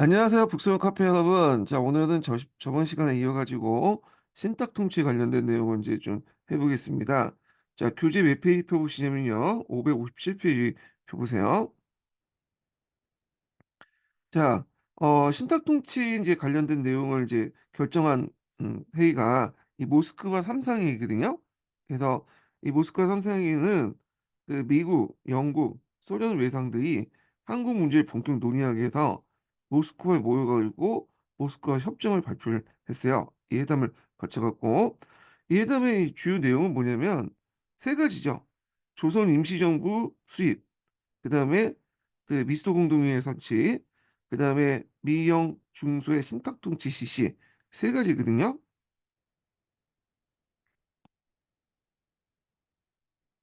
안녕하세요, 북소영 카페 여러분. 자, 오늘은 저번 시간에 이어가지고 신탁 통치에 관련된 내용을 이제 좀 해보겠습니다. 자, 교재 몇 페이지 펴보시냐면요. 557페이지 펴보세요. 자, 신탁 통치 이제 관련된 내용을 이제 결정한 회의가 이 모스크바 3상회의거든요. 그래서 이 모스크바 3상회의는 그 미국, 영국, 소련 외상들이 한국 문제를 본격 논의하기 위해서 모스크바에 모여가지고 모스크바 협정을 발표를 했어요. 이 회담을 거쳐갖고 이 회담의 주요 내용은 뭐냐면 세 가지죠. 조선 임시정부 수립, 그다음에 그 미스도 공동회의 설치, 그다음에 미영 중소의 신탁통치 실시 세 가지거든요.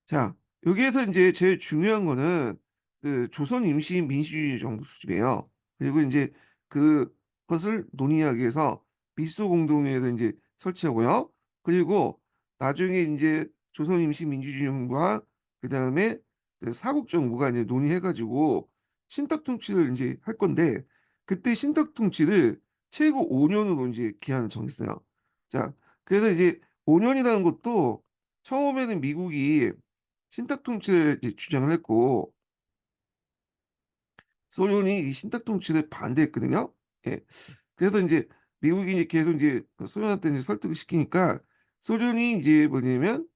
자, 여기에서 이제 제일 중요한 거는 그 조선 임시 민주주의 정부 수립이에요. 그리고 이제 그것을 논의하기 위해서 미소 공동회의를 이제 설치하고요. 그리고 나중에 이제 조선 임시 민주주의 정부와 그다음에 그 사국 정부가 이제 논의해가지고 신탁 통치를 이제 할 건데 그때 신탁 통치를 최고 5년으로 이제 기한을 정했어요. 자, 그래서 이제 5년이라는 것도 처음에는 미국이 신탁 통치를 이제 주장을 했고 소련이 이 신탁 통치를 반대했거든요. 예. 그래서 이제 미국이 이제 계속 이제 그 소련한테 이제 설득을 시키니까 소련이 이제 뭐냐면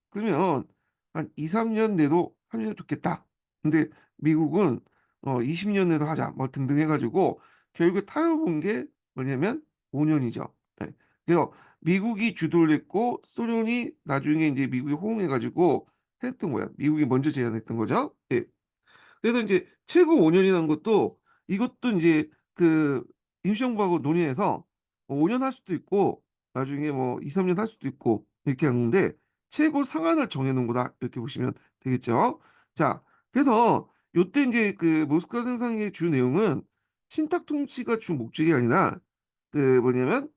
그러면 한 2, 3년 내로 하면 좋겠다. 근데 미국은 20년 내로 하자 뭐 등등 해가지고 결국에 타협한 게 뭐냐면 5년이죠. 예. 그래서 미국이 주도를 했고 소련이 나중에 이제 미국이 호응해가지고 했던 거야. 미국이 먼저 제안했던 거죠. 예. 그래서 이제 최고 5년이라는 것도 이것도 이제 그 임시정부하고 논의해서 5년 할 수도 있고 나중에 뭐 2, 3년 할 수도 있고 이렇게 하는데 최고 상한을 정해놓은 거다 이렇게 보시면 되겠죠. 자, 그래서 요때 이제 그 모스크바 정상회의 주 내용은 신탁 통치가 주 목적이 아니라 그 뭐냐면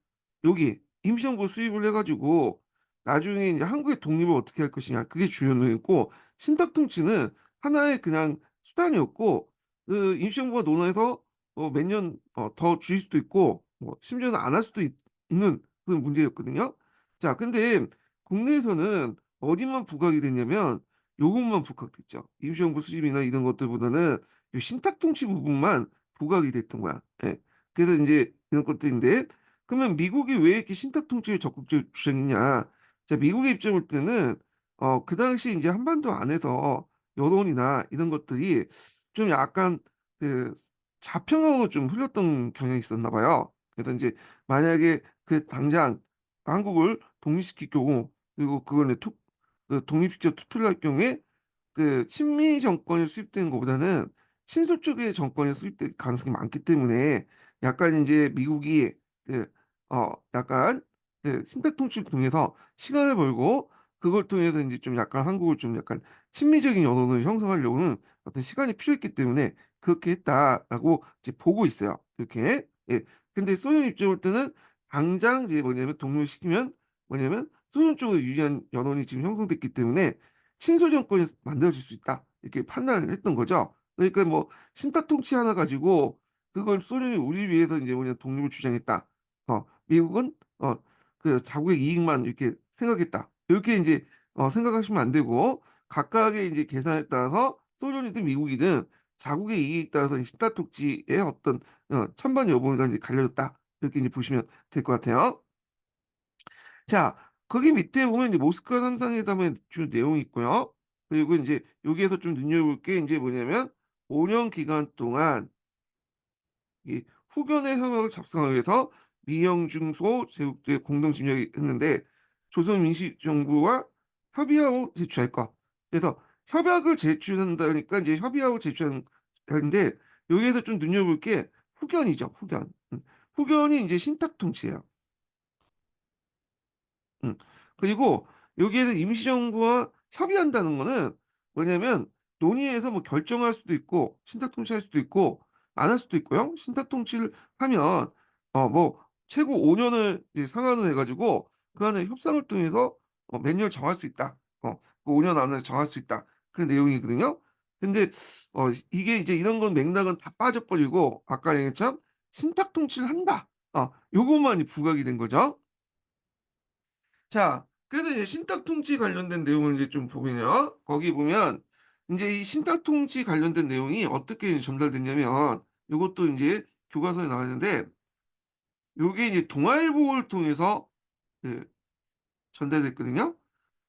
여기 임시정부 수립을 해가지고 나중에 이제 한국의 독립을 어떻게 할 것이냐 그게 주요 내용이고 신탁 통치는 하나의 그냥 수단이었고 그 임시정부가 논의해서 몇 년 더 줄일 수도 있고 뭐 심지어는 안 할 수도 있는 그런 문제였거든요. 자, 근데 국내에서는 어디만 부각이 됐냐면 요것만 부각됐죠. 임시정부 수립이나 이런 것들보다는 이 신탁통치 부분만 부각이 됐던 거야. 예. 그래서 이제 이런 것들인데 그러면 미국이 왜 이렇게 신탁통치를 적극적으로 주장했냐? 자, 미국의 입장일 때는 그 당시 이제 한반도 안에서 여론이나 이런 것들이 좀 약간 그 좌편으로 좀 흘렸던 경향이 있었나 봐요. 그래서 이제 만약에 그 당장 한국을 독립시킬 경우 그리고 그걸 그 독립시켜 투표를 할 경우에 그 친미 정권이 수립되는 것보다는 친소 쪽의 정권이 수립될 가능성이 많기 때문에 약간 이제 미국이 그 약간 그 신탁 통치를 통해서 시간을 벌고 그걸 통해서 이제 좀 약간 한국을 좀 약간 친미적인 여론을 형성하려고는 어떤 시간이 필요했기 때문에 그렇게 했다라고 이제 보고 있어요. 이렇게. 예. 근데 소련 입장일 때는 당장 이제 뭐냐면 독립시키면 뭐냐면 소련 쪽으로 유리한 여론이 지금 형성됐기 때문에 친소 정권이 만들어질 수 있다. 이렇게 판단을 했던 거죠. 그러니까 뭐 신탁 통치 하나 가지고 그걸 소련이 우리 위해서 이제 뭐냐 독립을 주장했다. 미국은 그 자국의 이익만 이렇게 생각했다. 이렇게 이제 생각하시면 안 되고 각각의 이제 계산에 따라서 소련이든 미국이든 자국의 이익에 따라서 이 신탁 통치의 어떤 찬반 여부가 이제 갈려졌다. 이렇게 이제 보시면 될 것 같아요. 자, 거기 밑에 보면 이제 모스크바 삼상회담의 주 내용이 있고요. 그리고 이제 여기에서 좀 눈여볼 게 이제 뭐냐면 5년 기간 동안 이 후견의 협약을 작성하기 위해서 미영중소 제국주의 공동 침략했는데 조선민주정부와 협의하고 제출할 것. 그래서 협약을 제출한다니까 이제 협의하고 제출하는데 여기에서 좀 눈여볼 게 후견이죠, 후견. 후견이 이제 신탁통치예요. 음. 그리고 여기에서 임시정부와 협의한다는 거는 뭐냐면 논의해서 뭐 결정할 수도 있고 신탁통치할 수도 있고 안 할 수도 있고요. 신탁통치를 하면 뭐 최고 5년을 이제 상한을 해가지고 그 안에 협상을 통해서 몇 년을 정할 수 있다. 그 5년 안에 정할 수 있다. 그 내용이거든요. 근데 이게 이제 이런 건 맥락은 다 빠져버리고 아까 얘기했처럼 신탁 통치를 한다. 요것만이 부각이 된 거죠. 자, 그래서 이제 신탁 통치 관련된 내용을 이제 좀 보면요. 거기 보면 인제 이 신탁 통치 관련된 내용이 어떻게 전달됐냐면 요것도 인제 교과서에 나와 있는데 요게 이제 동아일보를 통해서 그 전달됐거든요.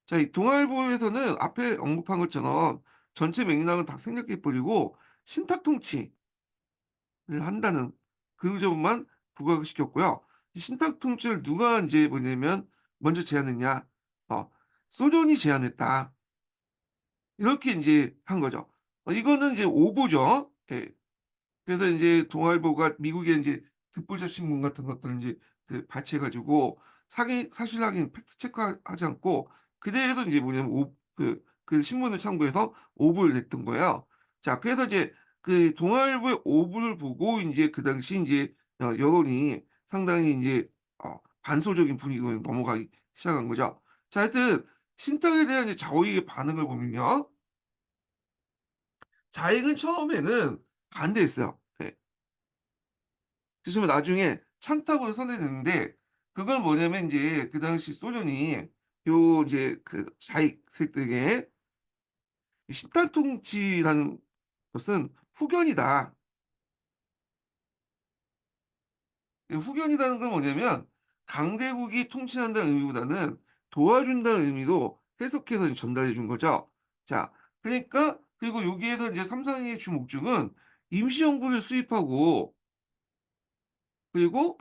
자, 이 동아일보에서는 앞에 언급한 것처럼 전체 맥락을 다 생략해 버리고 신탁 통치를 한다는 그 점만 부각을 시켰고요. 이 신탁 통치를 누가 인제 뭐냐면 먼저 제안했냐. 어 소련이 제안했다. 이렇게 인제 한 거죠. 이거는 이제 오보죠. 예. 그래서 인제 동아일보가 미국의 인제 듣보잡 신문 같은 것들을 인제 발췌해 가지고 사실 확인 팩트 체크하지 않고 그대로 인제 뭐냐면 그 신문을 참고해서 오보를 냈던 거예요. 자, 그래서 이제 그 동아일보의 오보를 보고 인제 그 당시 인제 여론이 상당히 인제 반소적인 분위기로 넘어가기 시작한 거죠. 자, 하여튼 신탁에 대한 이제 자위의 반응을 보면요. 자익은 처음에는 반대했어요. 예. 그래서 나중에 찬탑을 선언했는데 그건 뭐냐면 인제 그 당시 소련이 요 이제 그 자익색들에게 이 "신탄 통치라는 것은 후견이다." 이 후견이라는 건 뭐냐면 강대국이 통치한다는 의미보다는 도와준다는 의미로 해석해서 이제 전달해 준 거죠. 자, 그러니까 그리고 여기에서 이제 삼상의 주 목적은 임시정부를 수입하고 그리고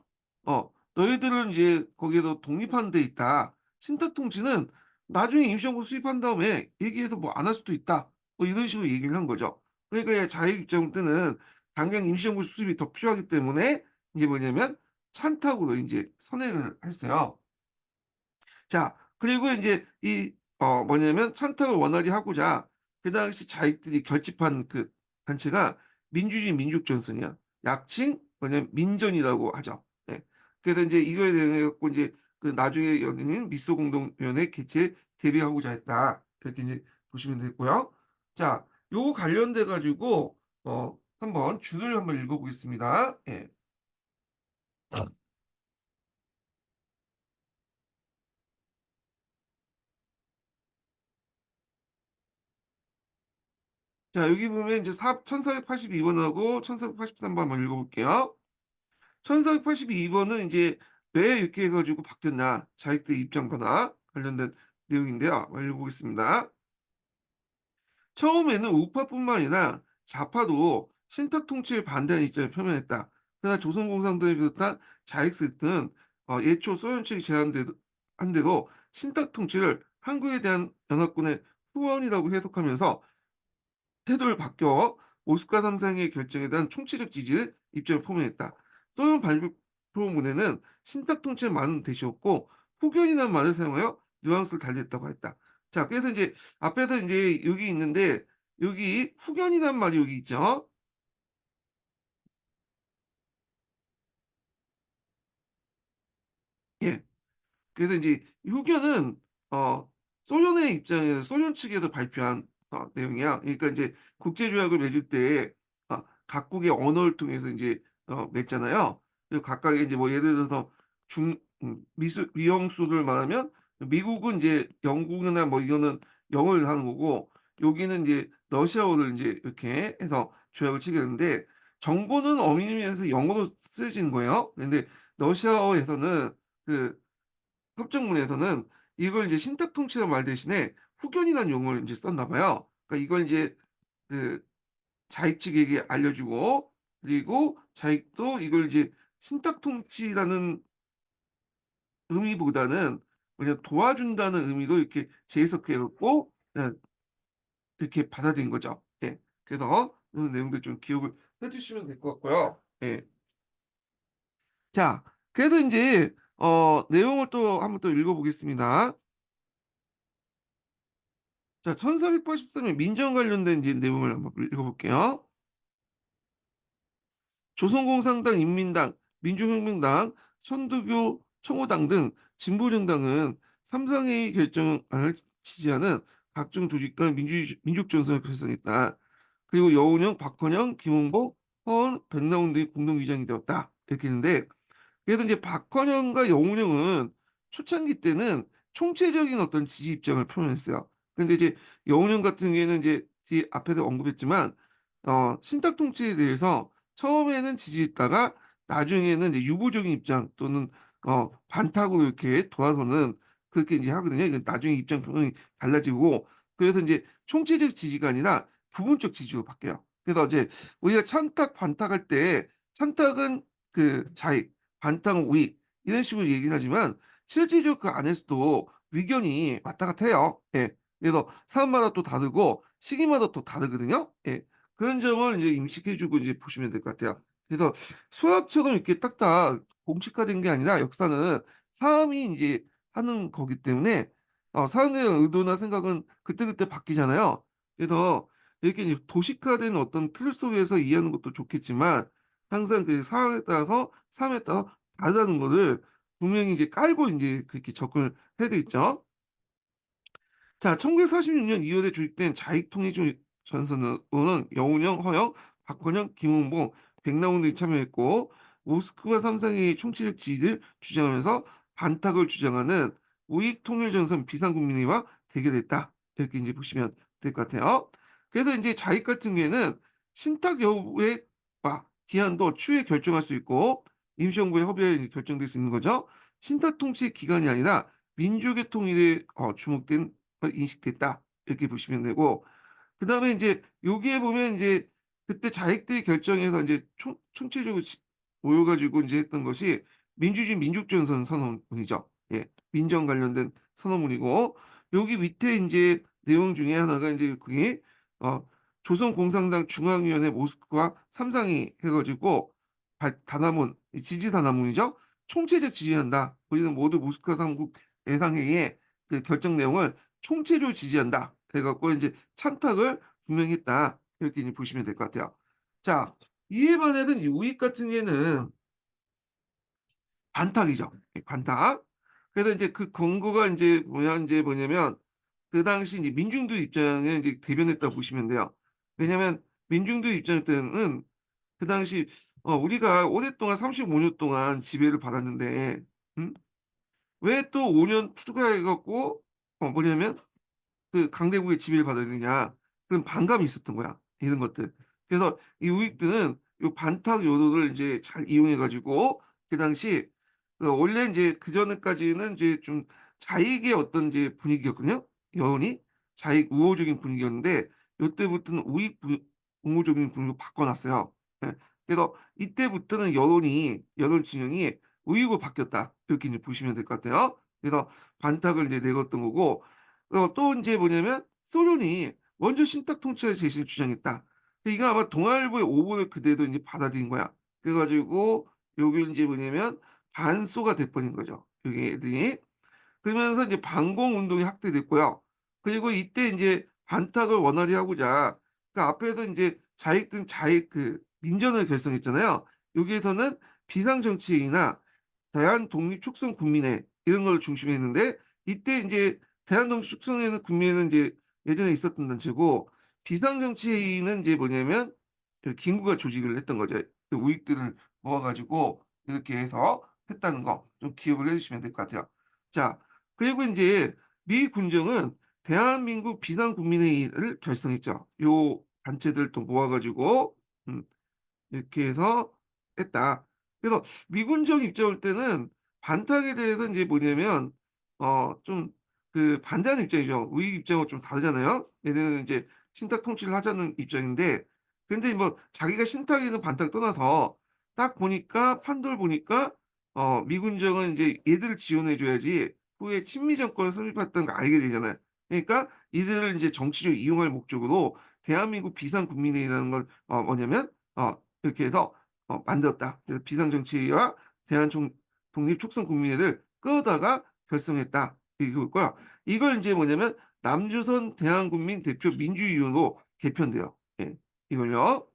"너희들은 이제 거기에서 독립하는 데 있다. 신탁 통치는 나중에 임시정부 수립한 다음에 얘기해서 뭐 안 할 수도 있다." 뭐 이런 식으로 얘기를 한 거죠. 그러니까 이 자익 입장 때는 당장 임시정부 수립이 더 필요하기 때문에 이제 뭐냐면 찬탁으로 인제 선회를 했어요. 자, 그리고 인제 뭐냐면 찬탁을 원활히 하고자 그 당시 자익들이 결집한 그 단체가 민주주의 민족전선이야. 약칭 뭐냐면 민전이라고 하죠. 예. 그래서 인제 이거에 대해 갖고 인제 그 나중에 열리는 미소 공동위원회 개최에 대비하고자 했다. 이렇게 인제 보시면 되고요. 자, 요거 관련돼 가지고 한번 줄을 한번 읽어 보겠습니다. 예. 자, 여기 보면 이제 1482 번하고 1483번 한번 읽어 볼게요. 1482 번은 인제 왜 이렇게 해 가지고 바뀌었나 자익들 입장 변화 관련된 내용인데요. 한번 읽어 보겠습니다. 처음에는 우파뿐만 아니라 좌파도 신탁 통치에 반대하는 입장을 표명했다. 그러나 조선공산당을 비롯한 자익색들은 예초 소련 측이 제안대로 한 대로 신탁 통치를 한국에 대한 연합군의 후원이라고 해석하면서 태도를 바뀌어 모스크바 삼상의 결정에 대한 총체적 지지를 입장을 표명했다. 소련 발표문에는 신탁 통치에 많은 대시였고 후견이라는 말을 사용하여 뉘앙스를 달리했다고 했다. 자, 그래서 이제 앞에서 이제 여기 있는데 여기 후견이라는 말이 여기 있죠. 예. 그래서 인제 후견은 어 소련의 입장에서 소련 측에서 발표한 내용이야. 그러니까 인제 국제 조약을 맺을 때 각국의 언어를 통해서 인제 맺잖아요. 그리고 각각의 인제 뭐 예를 들어서 중 미수 미영수를 말하면 미국은 인제 영국이나 뭐 이거는 영어를 하는 거고 여기는 인제 러시아어를 인제 이렇게 해서 조약을 체결했는데 정보는 어민의에서 영어로 쓰여지는 거예요. 근데 러시아어에서는 그 협정문에서는 이걸 이제 신탁 통치라는 말 대신에 후견이라는 용어를 인제 썼나 봐요. 그러니까 이걸 인제 그 자익 측에게 알려주고 그리고 자익도 이걸 이제 신탁 통치라는 의미보다는 그냥 도와준다는 의미로 이렇게 재해석해 갖고 이렇게 받아들인 거죠. 예. 그래서 이런 내용들 좀 기억을 해 주시면 될 것 같고요. 예. 자, 그래서 인제 내용을 또 한번 또 읽어 보겠습니다. 자, 1483년 민정 관련된 이제 내용을 한번 읽어 볼게요. 조선공산당, 인민당, 민주혁명당, 천도교, 청호당 등 진보 정당은 삼상회의 결정안을 지지하는 각종 조직과 민족전선을 결성했다. 그리고 여운형, 박헌영, 김홍복, 허은, 백나운 등이 공동 위장이 되었다. 이렇게 있는데, 그래서 이제 박헌영과 영운형은 초창기 때는 총체적인 어떤 지지 입장을 표명했어요. 근데 이제 영운형 같은 경우에는 이제 앞에서 언급했지만 신탁 통치에 대해서 처음에는 지지했다가 나중에는 이제 유보적인 입장 또는 반탁으로 이렇게 돌아서는 그렇게 이제 하거든요. 이게 나중에 입장 표명이 달라지고, 그래서 이제 총체적 지지가 아니라 부분적 지지로 바뀌어요. 그래서 이제 우리가 찬탁 반탁할 때 찬탁은 그 자익, 반탁은 우익 이런 식으로 얘기는 하지만 실제적으로 그 안에서도 의견이 왔다 갔다 해요. 예. 그래서 사람마다 또 다르고 시기마다 또 다르거든요. 예. 그런 점을 이제 인식해 주고 이제 보시면 될 것 같아요. 그래서 수학처럼 이렇게 딱딱 공식화된 게 아니라 역사는 사람이 이제 하는 거기 때문에 사람들의 의도나 생각은 그때그때 바뀌잖아요. 그래서 이렇게 이제 도식화된 어떤 틀 속에서 이해하는 것도 좋겠지만 항상 그 상황에 따라서 삶에 따라 다르다는 거를 분명히 이제 깔고 이제 그렇게 접근을 해야 되겠죠. 자, 1946년 2월에 조직된 자익통일전선으로는 여운형, 허영, 박헌영, 김응봉, 백남훈 등이 참여했고, 모스크바 삼상의 총체적 지지를 주장하면서 반탁을 주장하는 우익통일전선 비상국민회의와 대결했다. 이렇게 이제 보시면 될 것 같아요. 그래서 이제 자익 같은 경우에는 신탁 여부의 기한도 추후에 결정할 수 있고, 임시정부의 협의에 결정될 수 있는 거죠. 신탁 통치의 기간이 아니라 민족의 통일에 주목된 인식됐다. 이렇게 보시면 되고, 그다음에 이제 여기에 보면 이제 그때 자익들이 결정해서 이제 총체적으로 모여 가지고 이제 했던 것이 민주주의 민족전선 선언문이죠. 예. 민정 관련된 선언문이고, 여기 밑에 이제 내용 중에 하나가 이제 그게 어 조선공산당 중앙위원회 모스크바 삼상이 해 가지고 단화문, 지지 단화문이죠. 총체적 지지한다. 우리는 모두 모스크바 삼국 예상회의에 그 결정 내용을 총체적으로 지지한다. 그래 갖고 이제 찬탁을 분명히 했다. 이렇게 이제 보시면 될 것 같아요. 자, 이에 반해서 이 우익 같은 경우에는 반탁이죠. 예, 반탁. 그래서 이제 그 근거가 이제 뭐냐면 그 당시 이제 민중들 입장을 이제 대변했다고 보시면 돼요. 왜냐면 민중들 입장 때는 그 당시 우리가 오랫동안 35년 동안 지배를 받았는데, 음? 왜 또 5년 추가해 갖고 뭐냐면 그 강대국의 지배를 받아야 되냐. 그런 반감이 있었던 거야. 이런 것들. 그래서 이 우익들은 요 반탁 요도를 이제 잘 이용해 가지고 그 당시 원래 인제 그전까지는 이제 좀 자익의 어떤 이제 분위기였거든요. 여론이 자익 우호적인 분위기였는데 요때부터는 우익 우호적인 분위기로 바꿔 놨어요. 예. 그래서 이때부터는 여론 진영이 우익으로 바뀌었다. 이렇게 이제 보시면 될 것 같아요. 그래서 반탁을 이제 내걸었던 거고, 또 인제 뭐냐면 소련이 먼저 신탁 통치의 제시를 주장했다. 이거 아마 동아일보의 오보를 그대로 인제 받아들인 거야. 그래 가지고 요게 인제 뭐냐면 반소가 돼 버린 거죠, 여기 애들이. 그러면서 이제 반공 운동이 확대됐고요. 그리고 이때 인제 반탁을 원활히 하고자 그 앞에서 인제 자익 민전을 결성했잖아요. 여기에서는 비상정치회의나 대한독립촉선군민회 이런 걸 중심에 했는데, 이때 인제 대한독립촉선회는 군민회는 인제 예전에 있었던 단체고, 비상정치회의는 인제 뭐냐면 그 김구가 조직을 했던 거죠. 그 우익들을 모아 가지고 이렇게 해서 했다는 거 좀 기억을 해 주시면 될 것 같아요. 자, 그리고 인제 미 군정은 대한민국 비상국민회의를 결성했죠. 요 단체들을 또 모아 가지고 음 이렇게 해서 했다. 그래서 미군정 입장 올 때는 반탁에 대해서 인제 뭐냐면 좀 반대하는 입장이죠. 우익 입장하고 좀 다르잖아요. 얘네는 인제 신탁 통치를 하자는 입장인데, 근데 뭐 자기가 신탁이든 반탁을 떠나서 딱 보니까 판도를 보니까 미군정은 인제 얘들을 지원해 줘야지 후에 친미 정권을 설립했다는 걸 알게 되잖아요. 그러니까 이들을 인제 정치적으로 이용할 목적으로 대한민국 비상국민회의라는 걸 뭐냐면 이렇게 해서 만들었다. 그래서 비상정치회의와 대한총 독립촉선국민회를 끌어다가 결성했다. 이거고요. 이걸 인제 뭐냐면 남조선 대한국민 대표 민주위원으로 개편돼요. 예. 이걸요.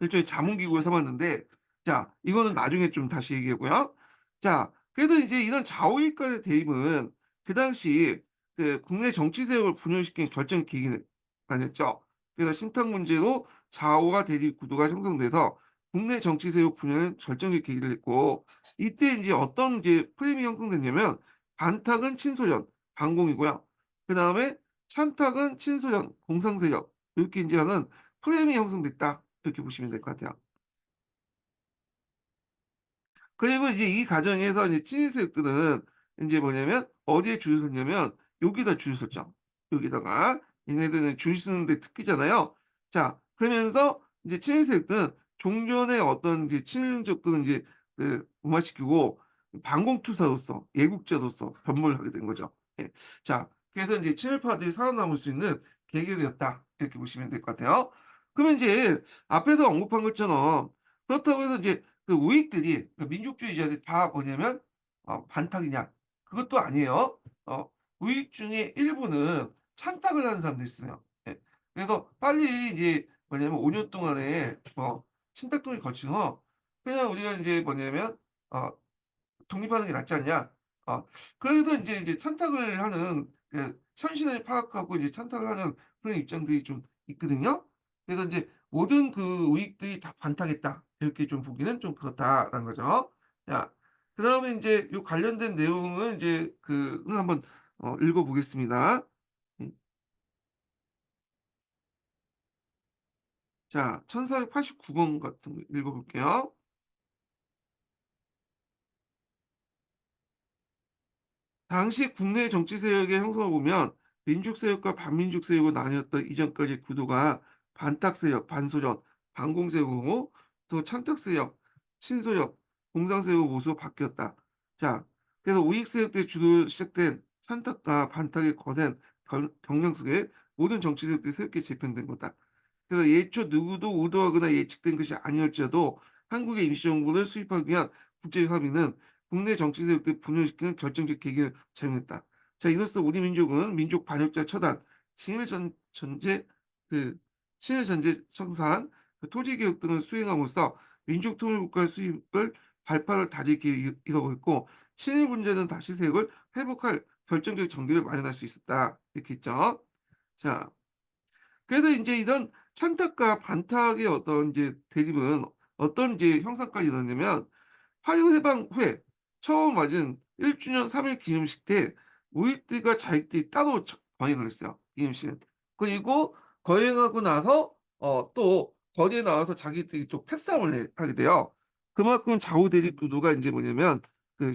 일종의 자문기구를 삼았는데, 자, 이거는 나중에 좀 다시 얘기하고요. 자, 그래서 이제 이런 좌우익 간의 대립은 그 당시 그 국내 정치 세력을 분열시킨 결정 계기는 아니었죠. 그래서 신탁 문제로 좌우와 대립 구도가 형성돼서 국내 정치 세력 분열은 결정적 계기를 했고, 이때 이제 어떤 이제 프레임이 형성됐냐면, 반탁은 친소련, 반공이고요. 그 다음에 찬탁은 친소련, 공상세력, 이렇게 이제 하는 프레임이 형성됐다, 이렇게 보시면 될 것 같아요. 그리고 이제 이 과정에서 이제 친인세력들은 이제 뭐냐면 어디에 줄을 섰냐면 여기다 줄을 섰죠. 여기다가 얘네들은 줄 서는 데 특기잖아요. 자, 그러면서 이제 친인세력들은 종전의 어떤 이제 친인족들은 이제 무마시키고 반공투사로서 애국자로서 변모를 하게 된 거죠. 예. 자, 그래서 이제 친일파들이 살아남을 수 있는 계기가 되었다. 이렇게 보시면 될 것 같아요. 그러면 이제 앞에서 언급한 것처럼 그렇다고 해서 이제 그 우익들이 그 민족주의자들이 다 뭐냐면 반탁이냐? 그것도 아니에요. 우익 중에 일부는 찬탁을 하는 사람도 있어요. 예. 그래서 빨리 이제 뭐냐면 5년 동안에 신탁동에 거쳐서 그냥 우리가 이제 뭐냐면 어 독립하는 게 낫지 않냐. 어 그래서 이제 찬탁을 하는 그 현실을 파악하고 이제 찬탁을 하는 그런 입장들이 좀 있거든요. 그래서 인제 모든 그 우익들이 다 반탁했다. 이렇게 좀 보기는 좀 그렇다라는 거죠. 자, 그다음에 인제 요 관련된 내용을 인제 그를 한번 읽어 보겠습니다. 음. 자, 1489번 같은 거 읽어 볼게요. 당시 국내 정치 세력의 형성을 보면 민족 세력과 반민족 세력으로 나뉘었던 이전까지 구도가 반탁 세력, 반소련, 반공 세력으로 또 찬탁 세력, 친소력, 공상 세력 모습으로 바뀌었다. 자, 그래서 우익 세력들이 주로 시작된 찬탁과 반탁의 거센 경쟁 속에 모든 정치 세력들이 새롭게 재편된 거다. 그래서 예초 누구도 의도하거나 예측된 것이 아니었지라도 한국의 임시정부를 수립하기 위한 국제적 합의는 국내 정치 세력들을 분열시키는 결정적 계기를 작용했다. 자, 이로써 우리 민족은 민족 반역자 처단, 친일 전제 그 친일 전제 청산, 그 토지 개혁 등을 수행함으로써 민족 통일 국가 수립을 발판을 다질 기회를 잃어버렸고 친일 문제는 다시 세력을 회복할 결정적 전기를 마련할 수 있었다. 이렇게 했죠. 자, 그래서 인제 이런 찬탁과 반탁의 어떤 이제 대립은 어떤 이제 형상까지 이르렀냐면 화요해방 후에 처음 맞은 1 주년 3일 기념식 때 우익들과 자익들이 따로 거행을 했어요, 기념식을. 그리고 거행하고 나서 또 거리에 나와서 자기들이 또 패싸움을 하게 돼요. 그만큼 좌우 대립 구도가 인제 뭐냐면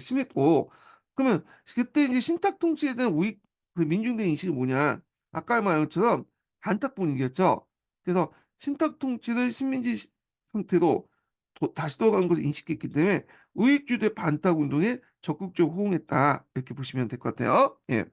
심했고, 그러면 그때 이제 신탁 통치에 대한 우익 민중들의 인식이 뭐냐. 아까 말한 것처럼 반탁 분위기였죠. 그래서 신탁 통치를 식민지 상태로 다시 돌아가는 것을 인식했기 때문에 우익주의 반탁 운동에 적극적으로 호응했다. 이렇게 보시면 될 것 같아요. 예.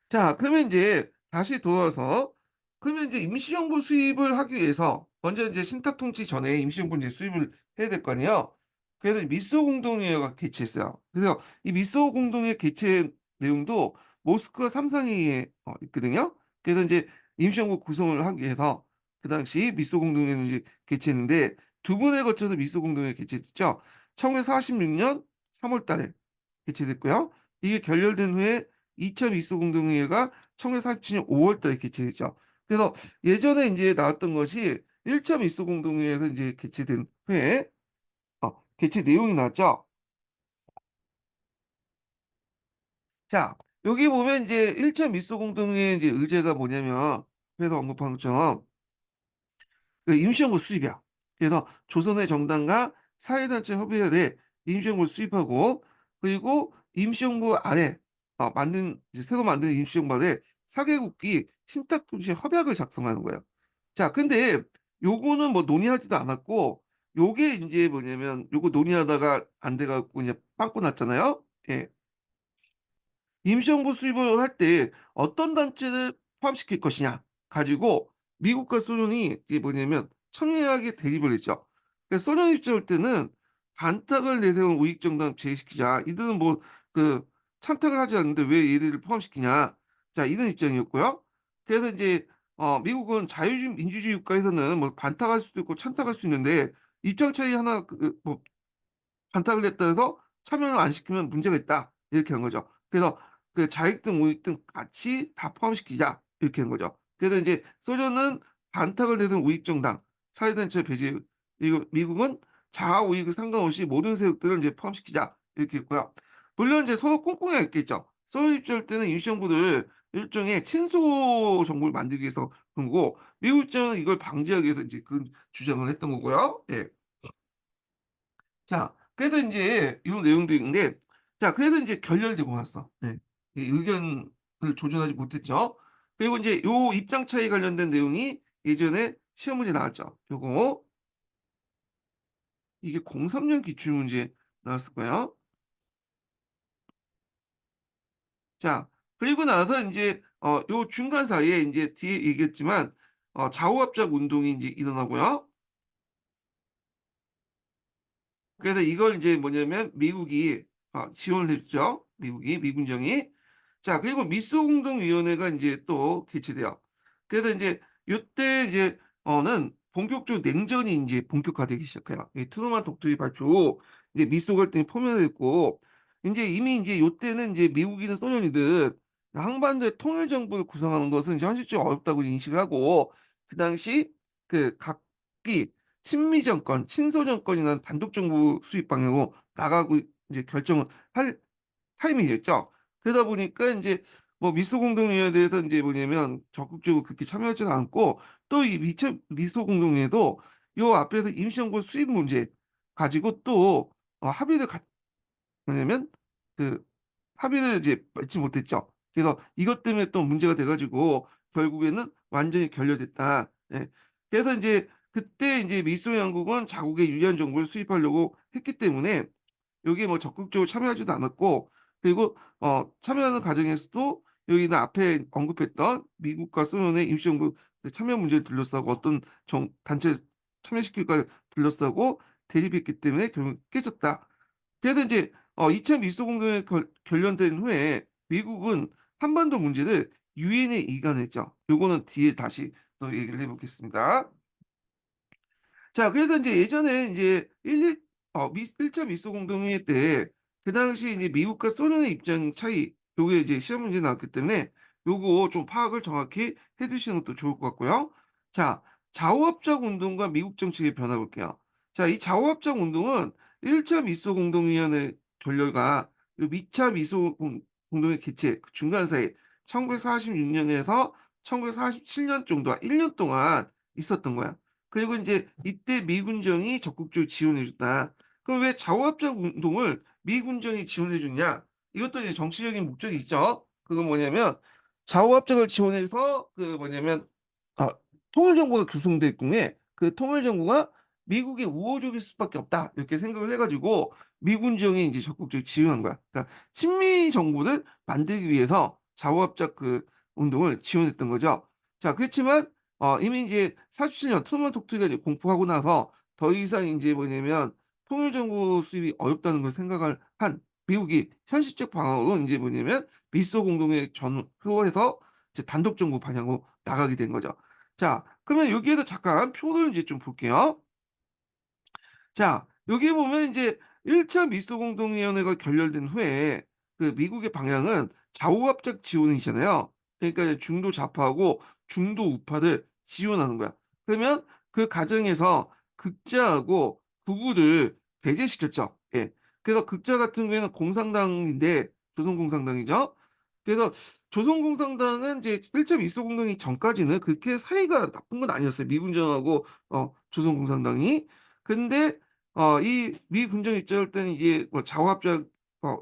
자, 그러면 인제 다시 돌아와서 그러면 인제 임시정부 수립을 하기 위해서 먼저 인제 신탁 통치 전에 임시정부 인제 수립을 해야 될 거 아니에요. 그래서 미소 공동회의가 개최했어요. 그래서 이 미소 공동회의 개최 내용도 모스크바 3 상회의에 있거든요. 그래서 인제 임시정부 구성을 하기 위해서 그 당시 미소 공동회의를 이제 개최했는데 두 번에 걸쳐서 미소 공동회의가 개최됐죠. 1946년 3월 달에 개최됐고요. 이게 결렬된 후에 2차 미소 공동회의가 1947년 5월 달에 개최됐죠. 그래서 예전에 인제 나왔던 것이 1차 미소 공동회의에서 인제 개최된 후에 개최 내용이 나왔죠. 자, 여기 보면 인제 1차 미소 공동회의 인제 의제가 뭐냐면 앞에서 언급한 것처럼 그 임시정부 수립이야. 그래서 조선의 정당과 사회단체 협의회에 임시정부를 수립하고 그리고 임시정부 아래 만든 이제 새로 만든 임시정부 아래 4 개국이 신탁 동시에 협약을 작성하는 거예요. 자, 근데 요거는 뭐 논의하지도 않았고 요게 인제 뭐냐면 요거 논의하다가 안 돼 갖고 이제 빵꾸 났잖아요. 예. 임시정부 수립을 할 때 어떤 단체를 포함시킬 것이냐 가지고 미국과 소련이 이게 뭐냐면 첨예하게 대립을 했죠. 그래서 소련 입장일 때는 "반탁을 내세운 우익 정당 제외시키자. 이들은 뭐 그 찬탁을 하지 않는데 왜 얘들을 포함시키냐." 자, 이런 입장이었고요. 그래서 인제 미국은 자유주의 민주주의 국가에서는 뭐 반탁할 수도 있고 찬탁할 수 있는데 입장 차이 하나 뭐 반탁을 했다 해서 참여를 안 시키면 문제가 있다. 이렇게 한 거죠. 그래서 그 자익 등 우익 등 같이 다 포함시키자. 이렇게 한 거죠. 그래서 인제 소련은 반탁을 내던 우익 정당, 사회단체 배제. 이거 미국은 자아 우익에 상관없이 모든 세력들을 이제 포함시키자 이렇게 했고요. 물론 이제 서로 꿍꿍이가 있겠죠. 소련 입장일 때는 임시정부를 일종의 친소 정부를 만들기 위해서 그런 거고, 미국 입장은 이걸 방지하기 위해서 이제 그 주장을 했던 거고요. 예. 자, 그래서 인제 요 내용도 있는데, 자 그래서 인제 결렬되고 났어. 예. 이 의견을 조정하지 못했죠. 그리고 인제 요 입장 차이 관련된 내용이 예전에 시험 문제 나왔죠. 요거 이게 03년 기출 문제 나왔을 거예요. 자, 그리고 나서 인제 요 중간 사이에 인제 뒤에 얘기했지만 좌우합작 운동이 인제 일어나고요. 그래서 이걸 이제 뭐냐면 미국이 지원을 해 줬죠. 미군정이. 자, 그리고 미소공동위원회가 인제 또 개최돼요. 그래서 인제 요때 이제 는 본격적으로 냉전이 인제 본격화되기 시작해요. 이 트루먼 독트린 발표 후 이제 미소 갈등이 포면됐고, 인제 이미 인제 요때는 인제 미국이든 소련이든 한반도의 통일 정부를 구성하는 것은 이제 현실적으로 어렵다고 인식을 하고, 그 당시 그 각기 친미 정권, 친소 정권이나 단독 정부 수립 방향으로 나가고 이제 결정을 할 타이밍이었죠. 그러다 보니까 인제 뭐 미소 공동위원회에서 인제 뭐냐면 적극적으로 그렇게 참여하지는 않고, 또 이 미소 공동회의도 요 앞에서 임시정부 수립 문제 가지고 또 합의를 뭐냐면 그 합의를 이제 맺지 못했죠. 그래서 이것 때문에 또 문제가 돼 가지고 결국에는 완전히 결렬됐다. 예. 그래서 인제 그때 인제 미소 양국은 자국의 유리한 정부를 수립하려고 했기 때문에 여기에 뭐 적극적으로 참여하지도 않았고, 그리고 참여하는 과정에서도 여기는 앞에 언급했던 미국과 소련의 임시정부 그 참여 문제를 둘러싸고 어떤 단체에 참여시킬까 둘러싸고 대립했기 때문에 결국 깨졌다. 그래서 인제 2차 미소 공동회 결련된 후에 미국은 한반도 문제를 유엔에 이관했죠. 요거는 뒤에 다시 또 얘기를 해 보겠습니다. 자, 그래서 인제 예전에 인제 1차 미소 공동회의 때 그 당시 이제 미국과 소련의 입장 차이, 요게 이제 시험 문제에 나왔기 때문에 요거 좀 파악을 정확히 해 두시는 것도 좋을 것 같고요. 자, 좌우합작 운동과 미국 정책의 변화 볼게요. 자, 이 좌우합작 운동은 1차 미소 공동위원회 결렬과 요 2차 미소 공동회 개최 그 중간 사이 1946 년에서 1947년 정도 1년 동안 있었던 거야. 그리고 인제 이때 미군정이 적극적으로 지원해 줬다. 그럼 왜 자원합작 운동을 미군정이 지원해 줬냐? 이것도 이제 정치적인 목적이 있죠. 그건 뭐냐면 좌우합작을 지원해서 그 뭐냐면 아 통일정부가 구성될 경우에 그 통일정부가 미국의 우호적일 수밖에 없다. 이렇게 생각을 해 가지고 미군정이 인제 적극적으로 지원한 거야. 그러니까 친미 정부를 만들기 위해서 좌우합작 그 운동을 지원했던 거죠. 자, 그렇지만 이미 이제 47년 트루먼 독트리가 이제 공포하고 나서 더 이상 인제 뭐냐면 통일 정부 수립이 어렵다는 걸 생각을 한 미국이 현실적 방안으로 인제 뭐냐면 미소 공동회 전후해서 이제 단독 정부 방향으로 나가게 된 거죠. 자, 그러면 여기에서 잠깐 표를 인제 좀 볼게요. 자, 여기 보면 인제 1차 미소 공동위원회가 결렬된 후에 그 미국의 방향은 좌우합작 지원이잖아요. 그러니까 이제 중도 좌파하고 중도 우파를 지원하는 거야. 그러면 그 과정에서 극자하고 극우를 배제시켰죠. 예. 그래서 극자 같은 경우에는 공산당인데 조선공산당이죠. 그래서 조선공산당은 이제 1차 미소 공동이 전까지는 그렇게 사이가 나쁜 건 아니었어요, 미군정하고 조선공산당이. 근데 이 미 군정 입장할 때는 이게 뭐 자화합작